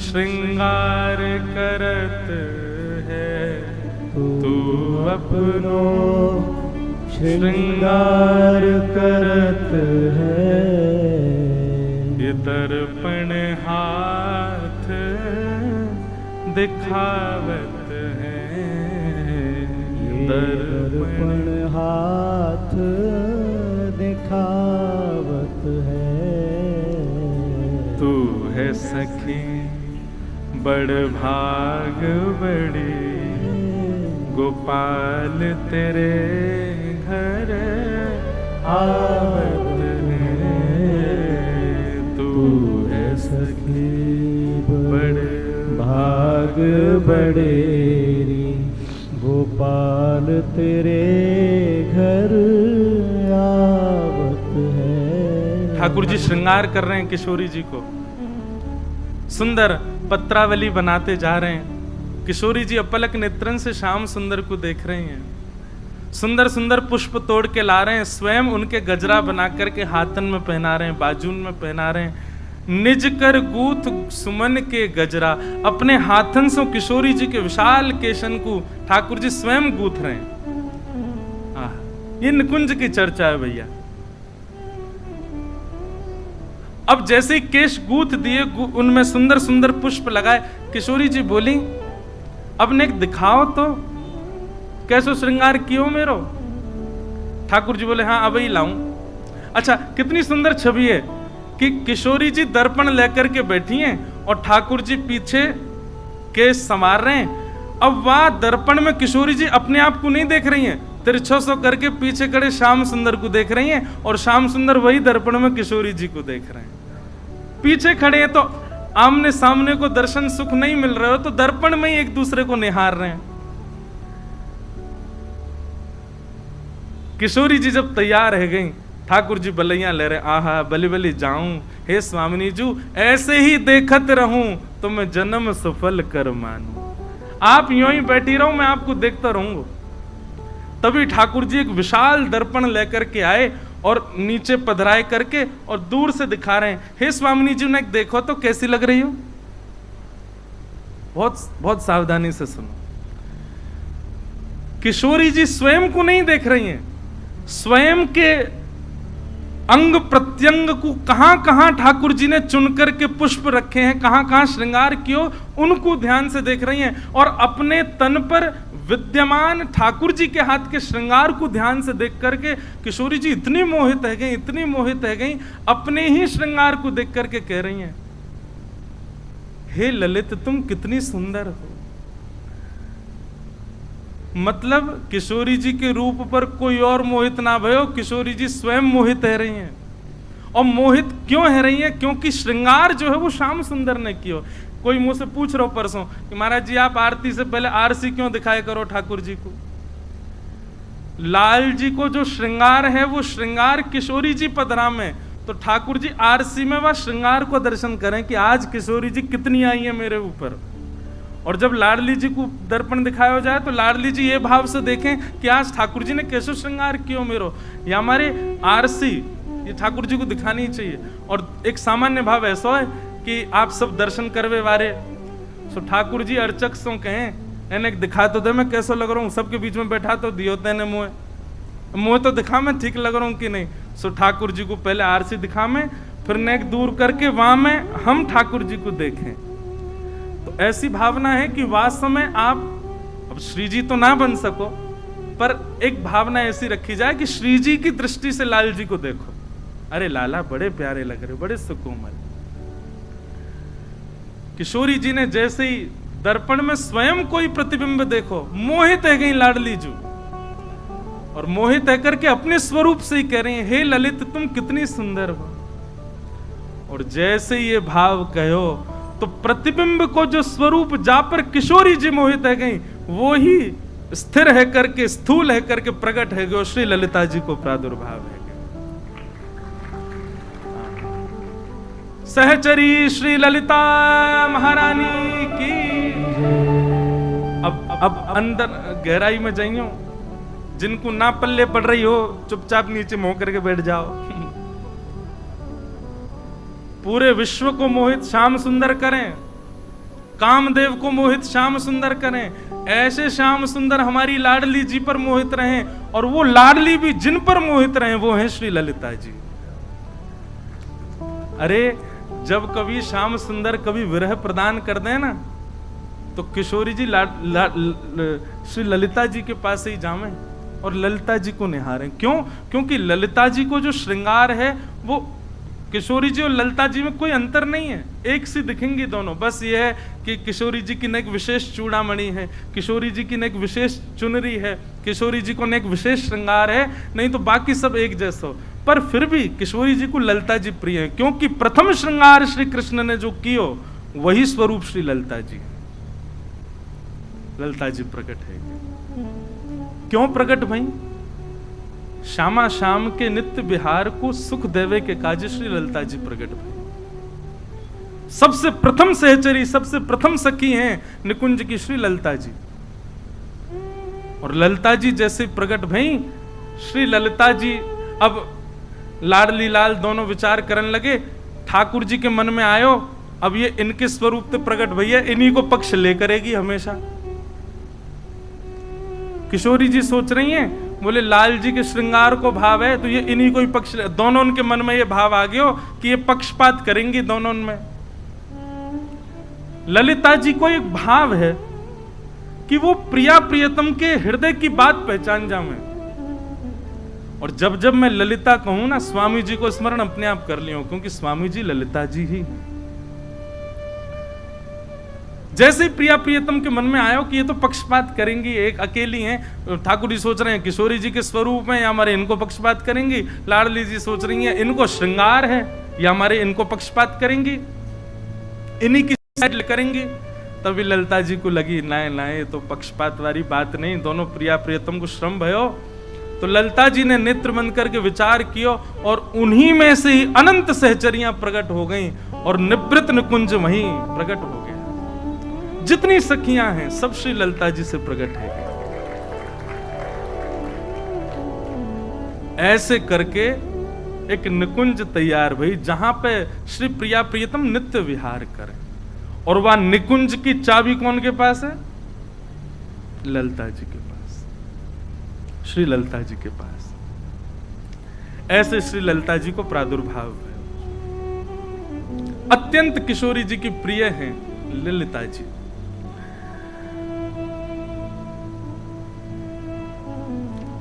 श्रृंगार करत है, तू अपनों श्रृंगार करत है। ये दर्पण हाथ दिखावत है, दर्पण हाथ दिखावत है। तू है सखी बड़ भाग बड़ी, गोपाल तेरे घर आवत है। तू है सखी बड़ भाग बड़ेरी, गोपाल तेरे घर आवत है। ठाकुर जी श्रृंगार कर रहे हैं किशोरी जी को, सुंदर पत्रावली बनाते जा रहे हैं। किशोरी जी अपलक नेत्रन से श्याम सुंदर को देख रही हैं। सुंदर सुंदर पुष्प तोड़ के ला रहे हैं, स्वयं उनके गजरा बना करके हाथन में पहना रहे हैं, बाजून में पहना रहे हैं। निज कर गूथ सुमन के गजरा, अपने हाथन से किशोरी जी के विशाल केशन को ठाकुर जी स्वयं गूथ रहे हैं। ये निकुंज की चर्चा है भैया। अब जैसे ही केश गूथ दिए, उनमें सुंदर सुंदर पुष्प लगाए, किशोरी जी बोली अब ने दिखाओ तो कैसो श्रृंगार कियो मेरो। ठाकुर जी बोले हाँ अब ही लाऊं। अच्छा कितनी सुंदर छवि है कि किशोरी जी दर्पण लेकर के बैठी हैं और ठाकुर जी पीछे केश संवार रहे हैं। अब वह दर्पण में किशोरी जी अपने आप को नहीं देख रही हैं, तिरछो सो करके पीछे खड़े श्याम सुंदर को देख रही हैं और श्याम सुंदर वही दर्पण में किशोरी जी को देख रहे हैं। पीछे खड़े हैं तो आमने सामने को दर्शन सुख नहीं मिल रहे हो, तो दर्पण में ही एक दूसरे को निहार रहे हैं। किशोरी जी जब तैयार रह गई, ठाकुर जी बलैया ले रहे, आहा बलि बलि जाऊं हे स्वामिनी जू, ऐसे ही देखत रहूं तो मैं जन्म सफल कर मानूं। आप यूं ही बैठी रहो, मैं आपको देखता रहूंगा। तभी ठाकुर जी एक विशाल दर्पण लेकर के आए और नीचे पधराए करके और दूर से दिखा रहे हैं, हे स्वामिनी जी ने देखो तो कैसी लग रही हो। बहुत बहुत सावधानी से सुनो। किशोरी जी स्वयं को नहीं देख रही हैं, स्वयं के अंग प्रत्यंग को कहां कहां ठाकुर जी ने चुन करके पुष्प रखे हैं, कहां कहां श्रृंगार कियो, उनको ध्यान से देख रही हैं और अपने तन पर विद्यमान ठाकुर जी के हाथ के श्रृंगार को ध्यान से देख करके किशोरी जी इतनी मोहित है गई, इतनी मोहित है गई, अपने ही श्रृंगार को देख करके कह रही हैं, हे ललित तुम कितनी सुंदर हो। मतलब किशोरी जी के रूप पर कोई और मोहित ना भयो, किशोरी जी स्वयं मोहित है रही हैं। और मोहित क्यों है रही हैं? क्योंकि श्रृंगार जो है वो श्याम सुंदर ने किया। कोई मुझसे पूछ रहा हो परसों कि महाराज जी आप आरती से पहले आरसी क्यों दिखाए करो ठाकुर जी को। लाल जी को जो श्रृंगार है वो श्रृंगार किशोरी जी पधरा में, तो ठाकुर जी आरसी में वह श्रृंगार को दर्शन करें कि आज किशोरी जी कितनी आई है मेरे ऊपर। और जब लाडली जी को दर्पण दिखाया जाए तो लाडली जी ये भाव से देखें कि आज ठाकुर जी ने कैसे श्रृंगार किया मेरो, या हमारे आरसी ये ठाकुर जी को दिखानी चाहिए। और एक सामान्य भाव ऐसा है कि आप सब दर्शन करवे वारे, सो ठाकुर जी अर्चक सो कहें एने दिखा तो दे मैं कैसा लग रहा हूँ, सबके बीच में बैठा तो दियो तेने मुँह तो दिखा मैं ठीक लग रहा हूँ कि नहीं। सो ठाकुर जी को पहले आरसी दिखा में, फिर नेक दूर करके वहां में हम ठाकुर जी को देखें। तो ऐसी भावना है कि वास्तव में आप अब श्री जी तो ना बन सको, पर एक भावना ऐसी रखी जाए कि श्री जी की दृष्टि से लाल जी को देखो, अरे लाला बड़े प्यारे लग रहे, बड़े सुकोमल। किशोरी जी ने जैसे ही दर्पण में स्वयं कोई प्रतिबिंब देखो, मोहित है गई लाडली जू, और मोहित है करके अपने स्वरूप से ही कह रही है, हे ललित तुम कितनी सुंदर हो। और जैसे ये भाव कहो तो प्रतिबिंब को जो स्वरूप जा पर किशोरी जी मोहित है गई, वो ही स्थिर है करके, स्थूल है करके प्रकट है गयो, श्री ललिता जी को प्रादुर्भाव है। सहचरी श्री ललिता महारानी की। अब अंदर गहराई में जाइयो, जिनको ना पल्ले पड़ रही हो चुपचाप नीचे मुंह करके बैठ जाओ। पूरे विश्व को मोहित श्याम सुंदर करें, कामदेव को मोहित श्याम सुंदर करें, ऐसे श्याम सुंदर हमारी लाडली जी पर मोहित रहें, और वो लाडली भी जिन पर मोहित रहें वो हैं श्री ललिता जी। अरे जब कभी श्याम सुंदर कभी विरह प्रदान कर दें ना, तो किशोरी जी श्री ललिता जी के पास ही जावें और ललिता जी को निहारें। क्यों? क्योंकि ललिता जी को जो श्रृंगार है वो किशोरी जी और ललिता जी में कोई अंतर नहीं है, एक सी दिखेंगी दोनों। बस ये है कि किशोरी जी की नेक विशेष चूड़ामणि है, किशोरी जी की नेक विशेष चुनरी है, किशोरी जी को नेक विशेष श्रृंगार है, नहीं तो बाकी सब एक जैसा हो। पर फिर भी किशोरी जी को ललिता जी प्रिय है, क्योंकि प्रथम श्रृंगार श्री कृष्ण ने जो कियो वही स्वरूप श्री ललिता जी है। ललिता जी प्रकट है। क्यों प्रकट भई? श्यामा श्याम के नित्य विहार को सुख देवे के काज श्री ललिता जी प्रकट भई। सबसे प्रथम सहचरी, सबसे प्रथम सखी हैं निकुंज की श्री ललिता जी। और ललिता जी जैसे प्रकट भई, श्री ललिता जी अब लाडली लाल दोनों विचार करने लगे। ठाकुर जी के मन में आयो, अब ये इनके स्वरूप से प्रकट भैया, इन्हीं को पक्ष ले करेगी हमेशा। किशोरी जी सोच रही हैं, बोले लाल जी के श्रृंगार को भाव है तो ये इन्हीं को ही पक्ष, दोनों उनके मन में ये भाव आ गया कि ये पक्षपात करेंगी दोनों में। ललिता जी को एक भाव है कि वो प्रिया प्रियतम के हृदय की बात पहचान जावे। और जब जब मैं ललिता कहूं ना, स्वामी जी को स्मरण अपने आप कर लियो, क्योंकि स्वामी जी ललिता जी ही। जैसे ही प्रिया प्रियतम के मन में आयो कि ये तो पक्षपात करेंगी, एक अकेली हैं, ठाकुर जी सोच रहे हैं किशोरी जी के स्वरूप में या हमारे इनको पक्षपात करेंगी, लाडली जी सोच रही हैं इनको श्रृंगार है या हमारे इनको पक्षपात करेंगी, इन्हीं की साइड करेंगी। तभी ललिता जी को लगी ना ये तो पक्षपात वाली बात नहीं, दोनों प्रिया प्रियतम को श्रम भयो। तो ललिता जी ने नेत्र बंद करके विचार किया और उन्हीं में से ही अनंत सहचरियां प्रकट हो गईं और निवृत्त निकुंज वहीं प्रकट हो गया। जितनी सखियां हैं सब श्री ललिता जी से प्रकट है। ऐसे करके एक निकुंज तैयार भई, जहां पे श्री प्रिया प्रियतम नित्य विहार करें। और वह निकुंज की चाबी कौन के पास है? ललिता जी के पास, श्री ललिता जी के पास। ऐसे श्री ललिता जी को प्रादुर्भाव है। अत्यंत किशोरी जी की प्रिय हैं ललिता जी।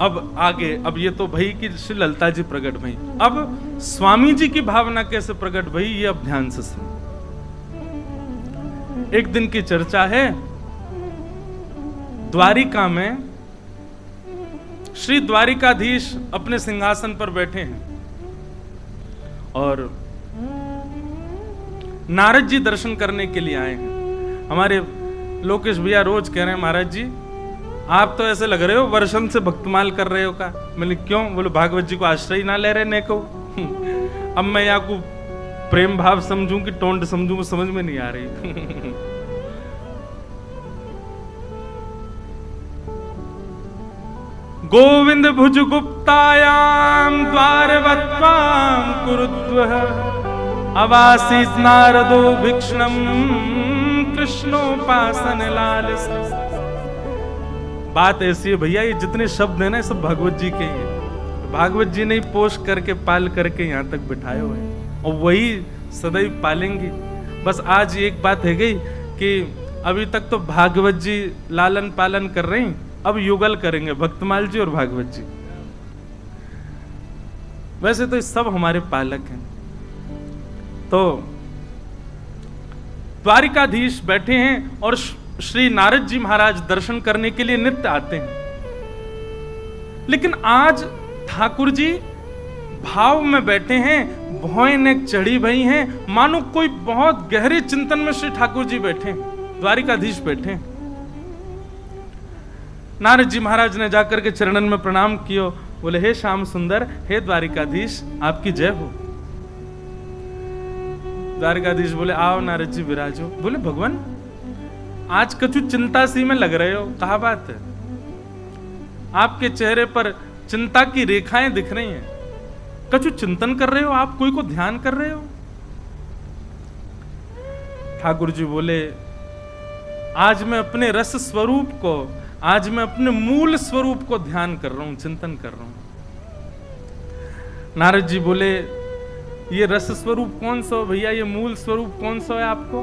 अब आगे, अब ये तो भई कि श्री ललिता जी प्रकट भई, अब स्वामी जी की भावना कैसे प्रकट भई ये अब ध्यान से सुनो। एक दिन की चर्चा है, द्वारिका में श्री द्वारिकाधीश अपने सिंहासन पर बैठे हैं और नारद जी दर्शन करने के लिए आए हैं। हमारे लोकेश भैया रोज कह रहे हैं महाराज जी आप तो ऐसे लग रहे हो वर्षन से भक्तमाल कर रहे हो का। मैंने क्यों? बोले भागवत जी को आश्रय ना ले रहे ने को। अब मैं यहाँ को प्रेम भाव समझूं कि टोंड समझूं, वो समझ में नहीं आ रही। गोविंद भुज गुप्तायाम द्वारवत्वाम कुरुद्वः अवासीत नारदो भिक्षणम कृष्णोपासन लालस। बात ऐसी है भैया, ये जितने शब्द है ना सब भागवत जी के हैं। भागवत जी ने पोष करके पाल करके यहाँ तक बिठाए हुए हैं और वही सदैव पालेंगी। बस आज एक बात है गई कि अभी तक तो भागवत जी लालन पालन कर रहे हैं, अब युगल करेंगे भक्तमाल जी और भागवत जी। वैसे तो सब हमारे पालक हैं। तो द्वारिकाधीश बैठे हैं और श्री नारद जी महाराज दर्शन करने के लिए नित्य आते हैं। लेकिन आज ठाकुर जी भाव में बैठे हैं, भौएं नेक चढ़ी भई हैं, मानो कोई बहुत गहरे चिंतन में श्री ठाकुर जी बैठे, द्वारिकाधीश बैठे। नारद जी महाराज ने जाकर के चरणन में प्रणाम कियो, बोले हे श्याम सुंदर, हे द्वारिकाधीश, आपकी जय हो। द्वारिकाधीश बोले आओ नारद जी विराजो। बोले भगवान आज कछु चिंता सी में लग रहे हो, कहा बात है? आपके चेहरे पर चिंता की रेखाएं दिख रही हैं, कछु चिंतन कर रहे हो आप, कोई को ध्यान कर रहे हो? ठाकुर जी बोले आज मैं अपने रस स्वरूप को, आज मैं अपने मूल स्वरूप को ध्यान कर रहा हूं, चिंतन कर रहा हूं। नारद जी बोले ये रस स्वरूप कौन सा भैया, ये मूल स्वरूप कौन सा है आपको?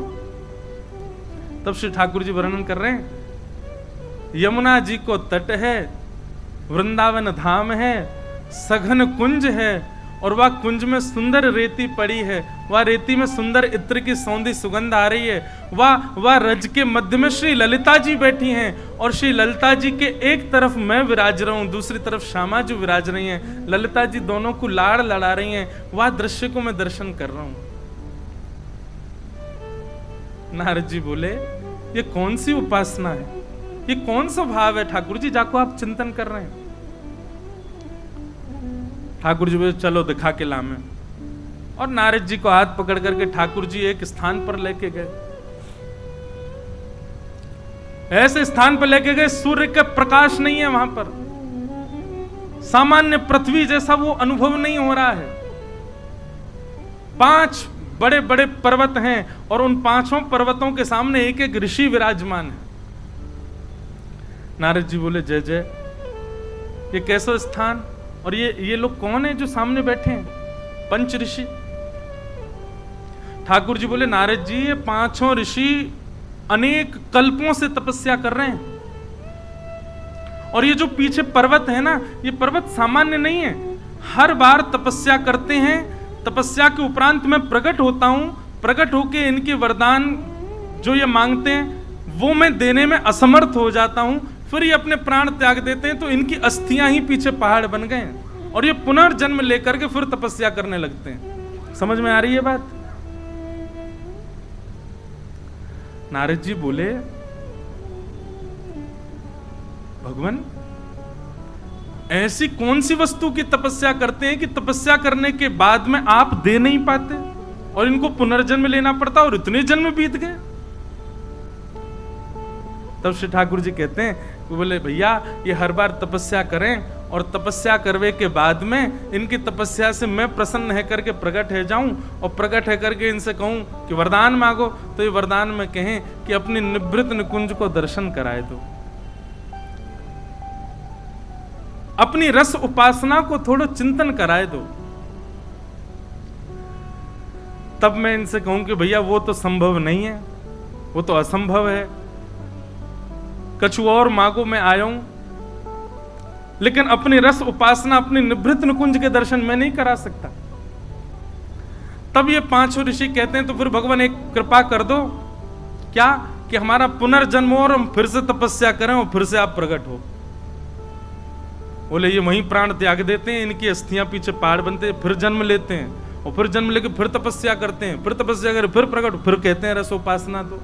तब श्री ठाकुर जी वर्णन कर रहे हैं, यमुना जी को तट है, वृंदावन धाम है, सघन कुंज है, और वह कुंज में सुंदर रेती पड़ी है, वह रेती में सुंदर इत्र की सौंधी सुगंध आ रही है, वह रज के मध्य में श्री ललिता जी बैठी हैं, और श्री ललिता जी के एक तरफ मैं विराज रहा हूं, दूसरी तरफ श्यामा जी विराज रही हैं, ललिता जी दोनों को लाड़ लड़ा रही हैं, वह दृश्य को मैं दर्शन कर रहा हूं। नारद जी बोले ये कौन सी उपासना है, ये कौन सा भाव है ठाकुर जी जाको आप चिंतन कर रहे हैं? ठाकुर जी बोले चलो दिखा के लामे, और नारद जी को हाथ पकड़ करके ठाकुर जी एक स्थान पर लेके गए, ऐसे स्थान पर लेके गए सूर्य का प्रकाश नहीं है वहां पर, सामान्य पृथ्वी जैसा वो अनुभव नहीं हो रहा है। 5 बड़े बड़े पर्वत हैं, और उन 5 पर्वतों के सामने एक एक ऋषि विराजमान है। नारद जी बोले जय जय, ये कैसा स्थान, और ये लोग कौन है जो सामने बैठे हैं? 5 ऋषि। ठाकुर जी बोले नारद जी ये 5 ऋषि अनेक कल्पों से तपस्या कर रहे हैं, और ये जो पीछे पर्वत है ना, ये पर्वत सामान्य नहीं है, हर बार तपस्या करते हैं, तपस्या के उपरांत मैं प्रकट होता हूं, प्रकट होके इनके वरदान जो ये मांगते हैं वो मैं देने में असमर्थ हो जाता हूं, फिर ये अपने प्राण त्याग देते हैं, तो इनकी अस्थियां ही पीछे पहाड़ बन गए हैं, और ये पुनर्जन्म लेकर के फिर तपस्या करने लगते हैं। समझ में आ रही है बात? नारद जी बोले भगवान ऐसी कौन सी वस्तु की तपस्या करते हैं कि तपस्या करने के बाद में आप दे नहीं पाते, और इनको पुनर्जन्म लेना पड़ता, और इतने जन्म बीत गए। तब श्री ठाकुर जी कहते हैं, बोले भैया ये हर बार तपस्या करें, और तपस्या करवे के बाद में इनकी तपस्या से मैं प्रसन्न है करके प्रकट है जाऊं, और प्रकट है करके इनसे कहूं कि वरदान मांगो, तो ये वरदान में कहें कि अपनी निवृत्त निकुंज को दर्शन कराए दो, अपनी रस उपासना को थोड़ा चिंतन कराए दो। तब मैं इनसे कहूं कि भैया वो तो संभव नहीं है, वो तो असंभव है, कछु और मांगो मैं आया हूं, लेकिन अपनी रस उपासना, अपनी निवृत्त निकुंज के दर्शन मैं नहीं करा सकता। तब ये 5 ऋषि कहते हैं तो फिर भगवान एक कृपा कर दो, क्या कि हमारा पुनर्जन्म हो और हम फिर से तपस्या करें और फिर से आप प्रकट हो। बोले ये वहीं प्राण त्याग देते हैं, इनकी अस्थियां पीछे पहाड़ बनते हैं, फिर जन्म लेते हैं, और फिर जन्म लेके फिर तपस्या करते हैं, फिर तपस्या करें, फिर प्रकट, फिर कहते हैं रस उपासना दो।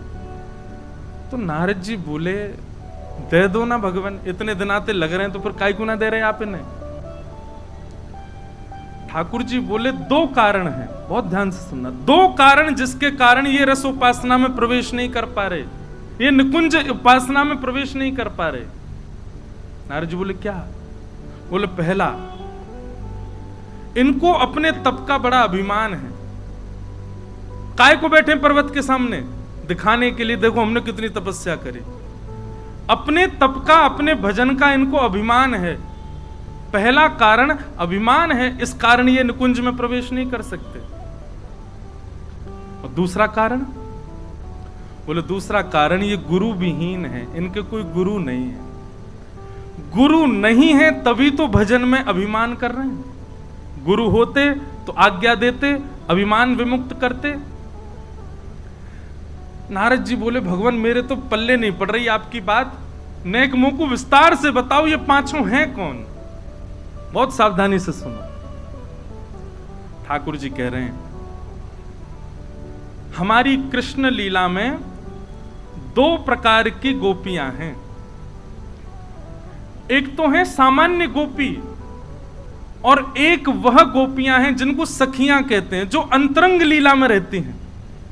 तो नारद जी बोले दे दो ना भगवान, इतने दिन आते लग रहे हैं तो फिर काय को ना दे रहे आप इन्हें? ठाकुर जी बोले 2 कारण हैं, बहुत ध्यान से सुनना, 2 कारण जिसके कारण ये रस उपासना में प्रवेश नहीं कर पा रहे, ये निकुंज उपासना में प्रवेश नहीं कर पा रहे। नारद जी बोले क्या? बोले पहला, इनको अपने तप का बड़ा अभिमान है, काय को बैठे पर्वत के सामने दिखाने के लिए, देखो हमने कितनी तपस्या करी, अपने तप का, अपने भजन का इनको अभिमान है। पहला कारण अभिमान है, इस कारण ये निकुंज में प्रवेश नहीं कर सकते। और दूसरा कारण, बोले दूसरा कारण ये गुरु विहीन है, इनके कोई गुरु नहीं है। गुरु नहीं है तभी तो भजन में अभिमान कर रहे हैं, गुरु होते तो आज्ञा देते, अभिमान विमुक्त करते। नारद जी बोले भगवान मेरे तो पल्ले नहीं पड़ रही आपकी बात, नेक मुंह को विस्तार से बताओ ये 5 हैं कौन? बहुत सावधानी से सुनो। ठाकुर जी कह रहे हैं हमारी कृष्ण लीला में 2 प्रकार की गोपियां हैं। एक तो है सामान्य गोपी और एक वह गोपियां हैं जिनको सखियां कहते हैं, जो अंतरंग लीला में रहती हैं।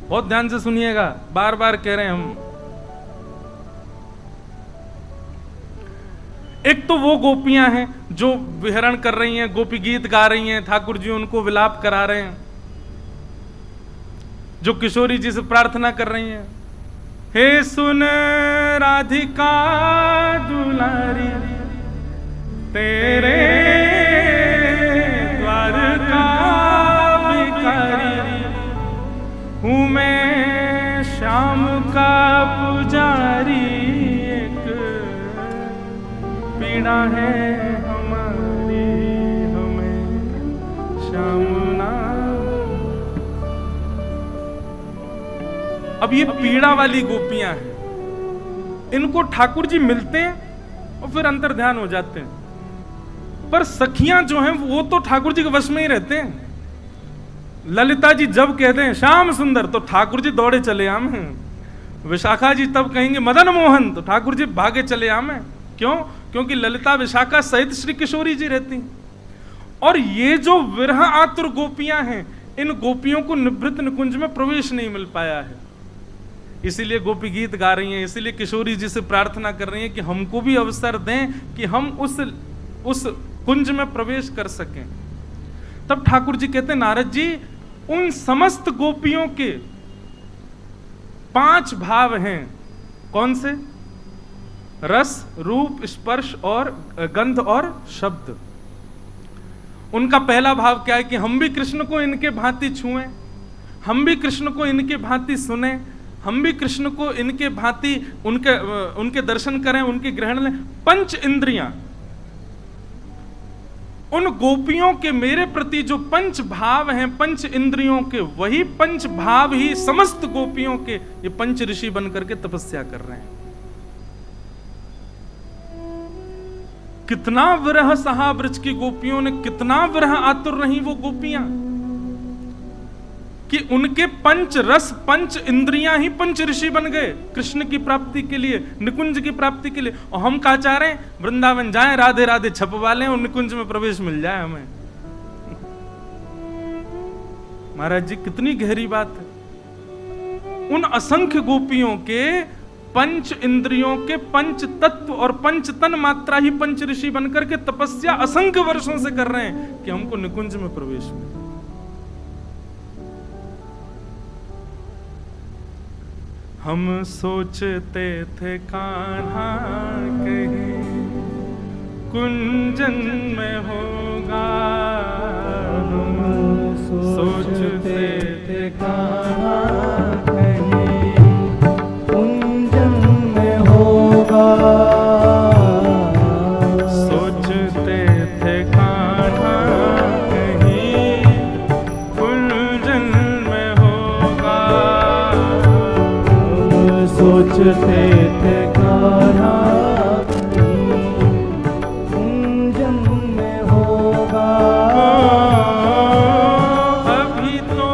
बहुत ध्यान से सुनिएगा, बार बार कह रहे हैं हम। एक तो वो गोपियां हैं जो विहरण कर रही हैं, गोपी गीत गा रही हैं, ठाकुर जी उनको विलाप करा रहे हैं, जो किशोरी जी से प्रार्थना कर रही हैं, हे सुन राधिका दुलारी तेरे द्वार का भिखारी हूँ मैं श्याम का पुजारी, एक पीड़ा है हमारी हमें श्याम ना। अब ये पीड़ा वाली गोपियां हैं, इनको ठाकुर जी मिलते हैं और फिर अंतर ध्यान हो जाते हैं। पर सखियां जो हैं वो तो ठाकुर जी के वश में ही रहते हैं। ललिता जी जब कहते हैं श्याम सुंदर तो ठाकुर जी दौड़े चले आम हैं। विशाखा जी तब कहेंगे मदन मोहन तो ठाकुर जी भागे चले आम हैं। क्यों? क्योंकि ललिता विशाखा सहित श्री किशोरी जी रहती हैं। और ये जो विरह आतुर गोपियां हैं, इन गोपियों को निवृत्त निकुंज में प्रवेश नहीं मिल पाया है, इसीलिए गोपी गीत गा रही हैं, इसीलिए किशोरी जी से प्रार्थना कर रही हैं कि हमको भी अवसर दें कि हम उस कुंज में प्रवेश कर सकें। तब ठाकुर जी कहते हैं नारद जी, उन समस्त गोपियों के 5 भाव हैं। कौन से? रस, रूप, स्पर्श और गंध और शब्द। उनका पहला भाव क्या है कि हम भी कृष्ण को इनके भांति छुएं, हम भी कृष्ण को इनके भांति सुने, हम भी कृष्ण को इनके भांति उनके दर्शन करें, उनके ग्रहण लें। 5 इंद्रियां, उन गोपियों के मेरे प्रति जो 5 भाव हैं, 5 इंद्रियों के, वही 5 भाव ही समस्त गोपियों के ये 5 ऋषि बनकर के तपस्या कर रहे हैं। कितना विरह सहा ब्रज की गोपियों ने, कितना विरह आतुर रही वो गोपियां कि उनके 5 रस, 5 इंद्रियां ही 5 ऋषि बन गए कृष्ण की प्राप्ति के लिए, निकुंज की प्राप्ति के लिए। और हम क्या चाह रहे हैं? वृंदावन जाएं, राधे राधे छपवा लें और निकुंज में प्रवेश मिल जाए हमें। महाराज जी कितनी गहरी बात है। उन असंख्य गोपियों के 5 इंद्रियों के 5 तत्व और 5 तन मात्रा ही 5 ऋषि बनकर के तपस्या असंख्य वर्षों से कर रहे हैं कि हमको निकुंज में प्रवेश मिले। हम सोचते थे कान्हा कहीं कुंजन में होगा, हम सोचते थे कान्हा कहीं कुंजन में होगा, सोचते थे कान्हा कहीं कुंजन में होगा, सोचते थे कान्हा कुंजन में होगा। अभी तो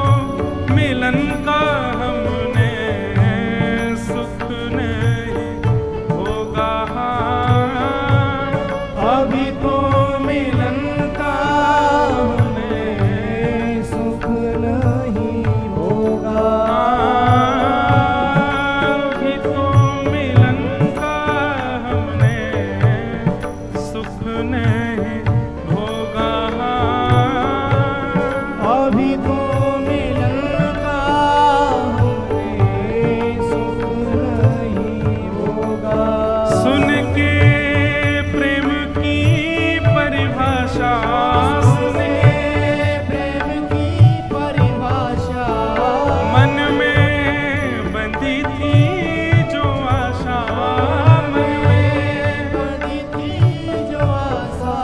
मिलन का हमने सुख नहीं होगा, अभी तो मिलन का हमें सुख नहीं होगा, अभी तो मिलन का हमने सुख नहीं होगा, अभी तो मिलन का हमें सुख नहीं होगा। सुन के प्रेम की परिभाषा, सुने प्रेम की परिभाषा, मन में बंधी थी जो आशा, मन में बंधी थी जो आशा,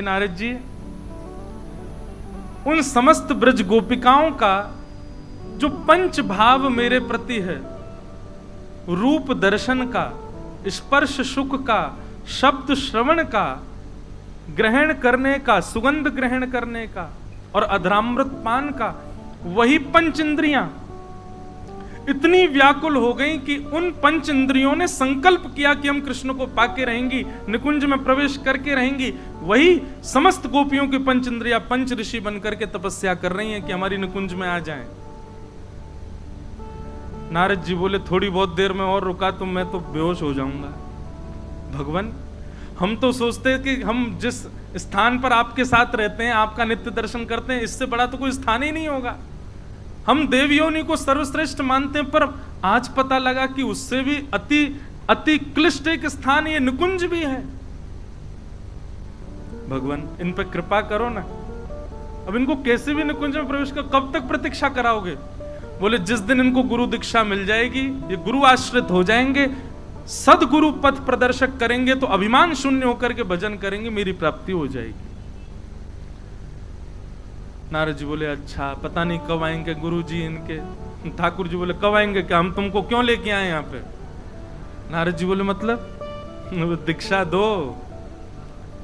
हे नारद जी, उन समस्त ब्रज गोपिकाओं का जो पंच भाव मेरे प्रति है, रूप दर्शन का, स्पर्श सुख का, शब्द श्रवण का, ग्रहण करने का, सुगंध ग्रहण करने का और अधरामृत पान का, वही पंच इंद्रियां इतनी व्याकुल हो गई कि उन पंच इंद्रियों ने संकल्प किया कि हम कृष्ण को पाके रहेंगी, निकुंज में प्रवेश करके रहेंगी। वही समस्त गोपियों की पंच इंद्रियां पंच ऋषि बनकर के तपस्या कर रही हैं कि हमारी निकुंज में आ जाएं। नारद जी बोले, थोड़ी बहुत देर में और रुका तो मैं तो बेहोश हो जाऊंगा। भगवान, हम तो सोचते हैं कि हम जिस स्थान पर आपके साथ रहते हैं, आपका नित्य दर्शन करते हैं, इससे बड़ा तो कोई स्थान ही नहीं होगा। हम देवयोनि को सर्वश्रेष्ठ मानते हैं, पर आज पता लगा कि उससे भी अति अति क्लिष्ट एक स्थान ये निकुंज भी है। भगवान, इन पर कृपा करो ना। अब इनको कैसे भी निकुंज में प्रवेश कर, कब तक प्रतीक्षा कराओगे? बोले, जिस दिन इनको गुरु दीक्षा मिल जाएगी, ये गुरु आश्रित हो जाएंगे, सदगुरु पथ प्रदर्शक करेंगे, तो अभिमान शून्य होकर के भजन करेंगे, मेरी प्राप्ति हो जाएगी। नारद जी बोले, अच्छा, पता नहीं कब आएंगे गुरु जी इनके। ठाकुर जी बोले, कब आएंगे? क्या हम तुमको क्यों लेके आए यहाँ पे? नारद जी बोले, मतलब दीक्षा दो,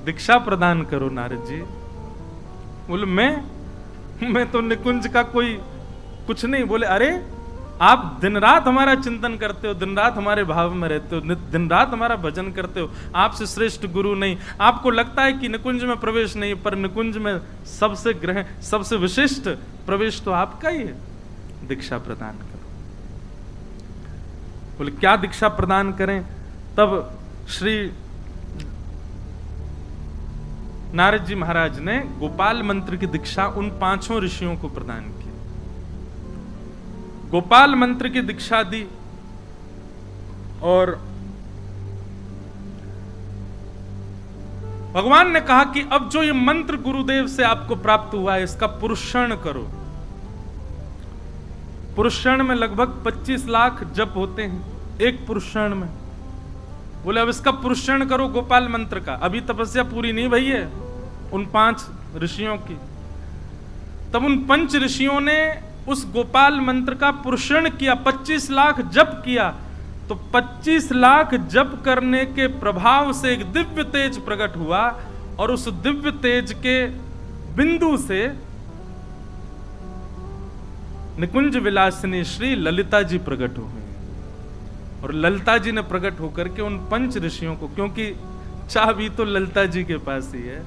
दीक्षा प्रदान करो। नारद जी बोले, मैं तो निकुंज का कोई कुछ नहीं। बोले, अरे आप दिन रात हमारा चिंतन करते हो, दिन रात हमारे भाव में रहते हो, दिन रात हमारा भजन करते हो, आपसे श्रेष्ठ गुरु नहीं। आपको लगता है कि निकुंज में प्रवेश नहीं, पर निकुंज में सबसे विशिष्ट प्रवेश तो आपका ही है। दीक्षा प्रदान करो। बोले, क्या दीक्षा प्रदान करें? तब श्री नारद जी महाराज ने गोपाल मंत्र की दीक्षा उन पांचों ऋषियों को प्रदान की। गोपाल मंत्र की दीक्षा दी और भगवान ने कहा कि अब जो ये मंत्र गुरुदेव से आपको प्राप्त हुआ है, इसका पुरुषण करो। पुरुषण में लगभग 25 लाख जप होते हैं एक पुरुषण में। बोले, अब इसका पुरुषण करो गोपाल मंत्र का। अभी तपस्या पूरी नहीं भई है उन 5 ऋषियों की। तब उन 5 ऋषियों ने उस गोपाल मंत्र का पुरुषण किया, 25 लाख जप किया। तो 25 लाख जप करने के प्रभाव से एक दिव्य तेज प्रकट हुआ और उस दिव्य तेज के बिंदु से निकुंज विलासिनी श्री ललिता जी प्रकट हुए। और ललिता जी ने प्रकट होकर के उन 5 ऋषियों को, क्योंकि चाबी तो ललिता जी के पास ही है,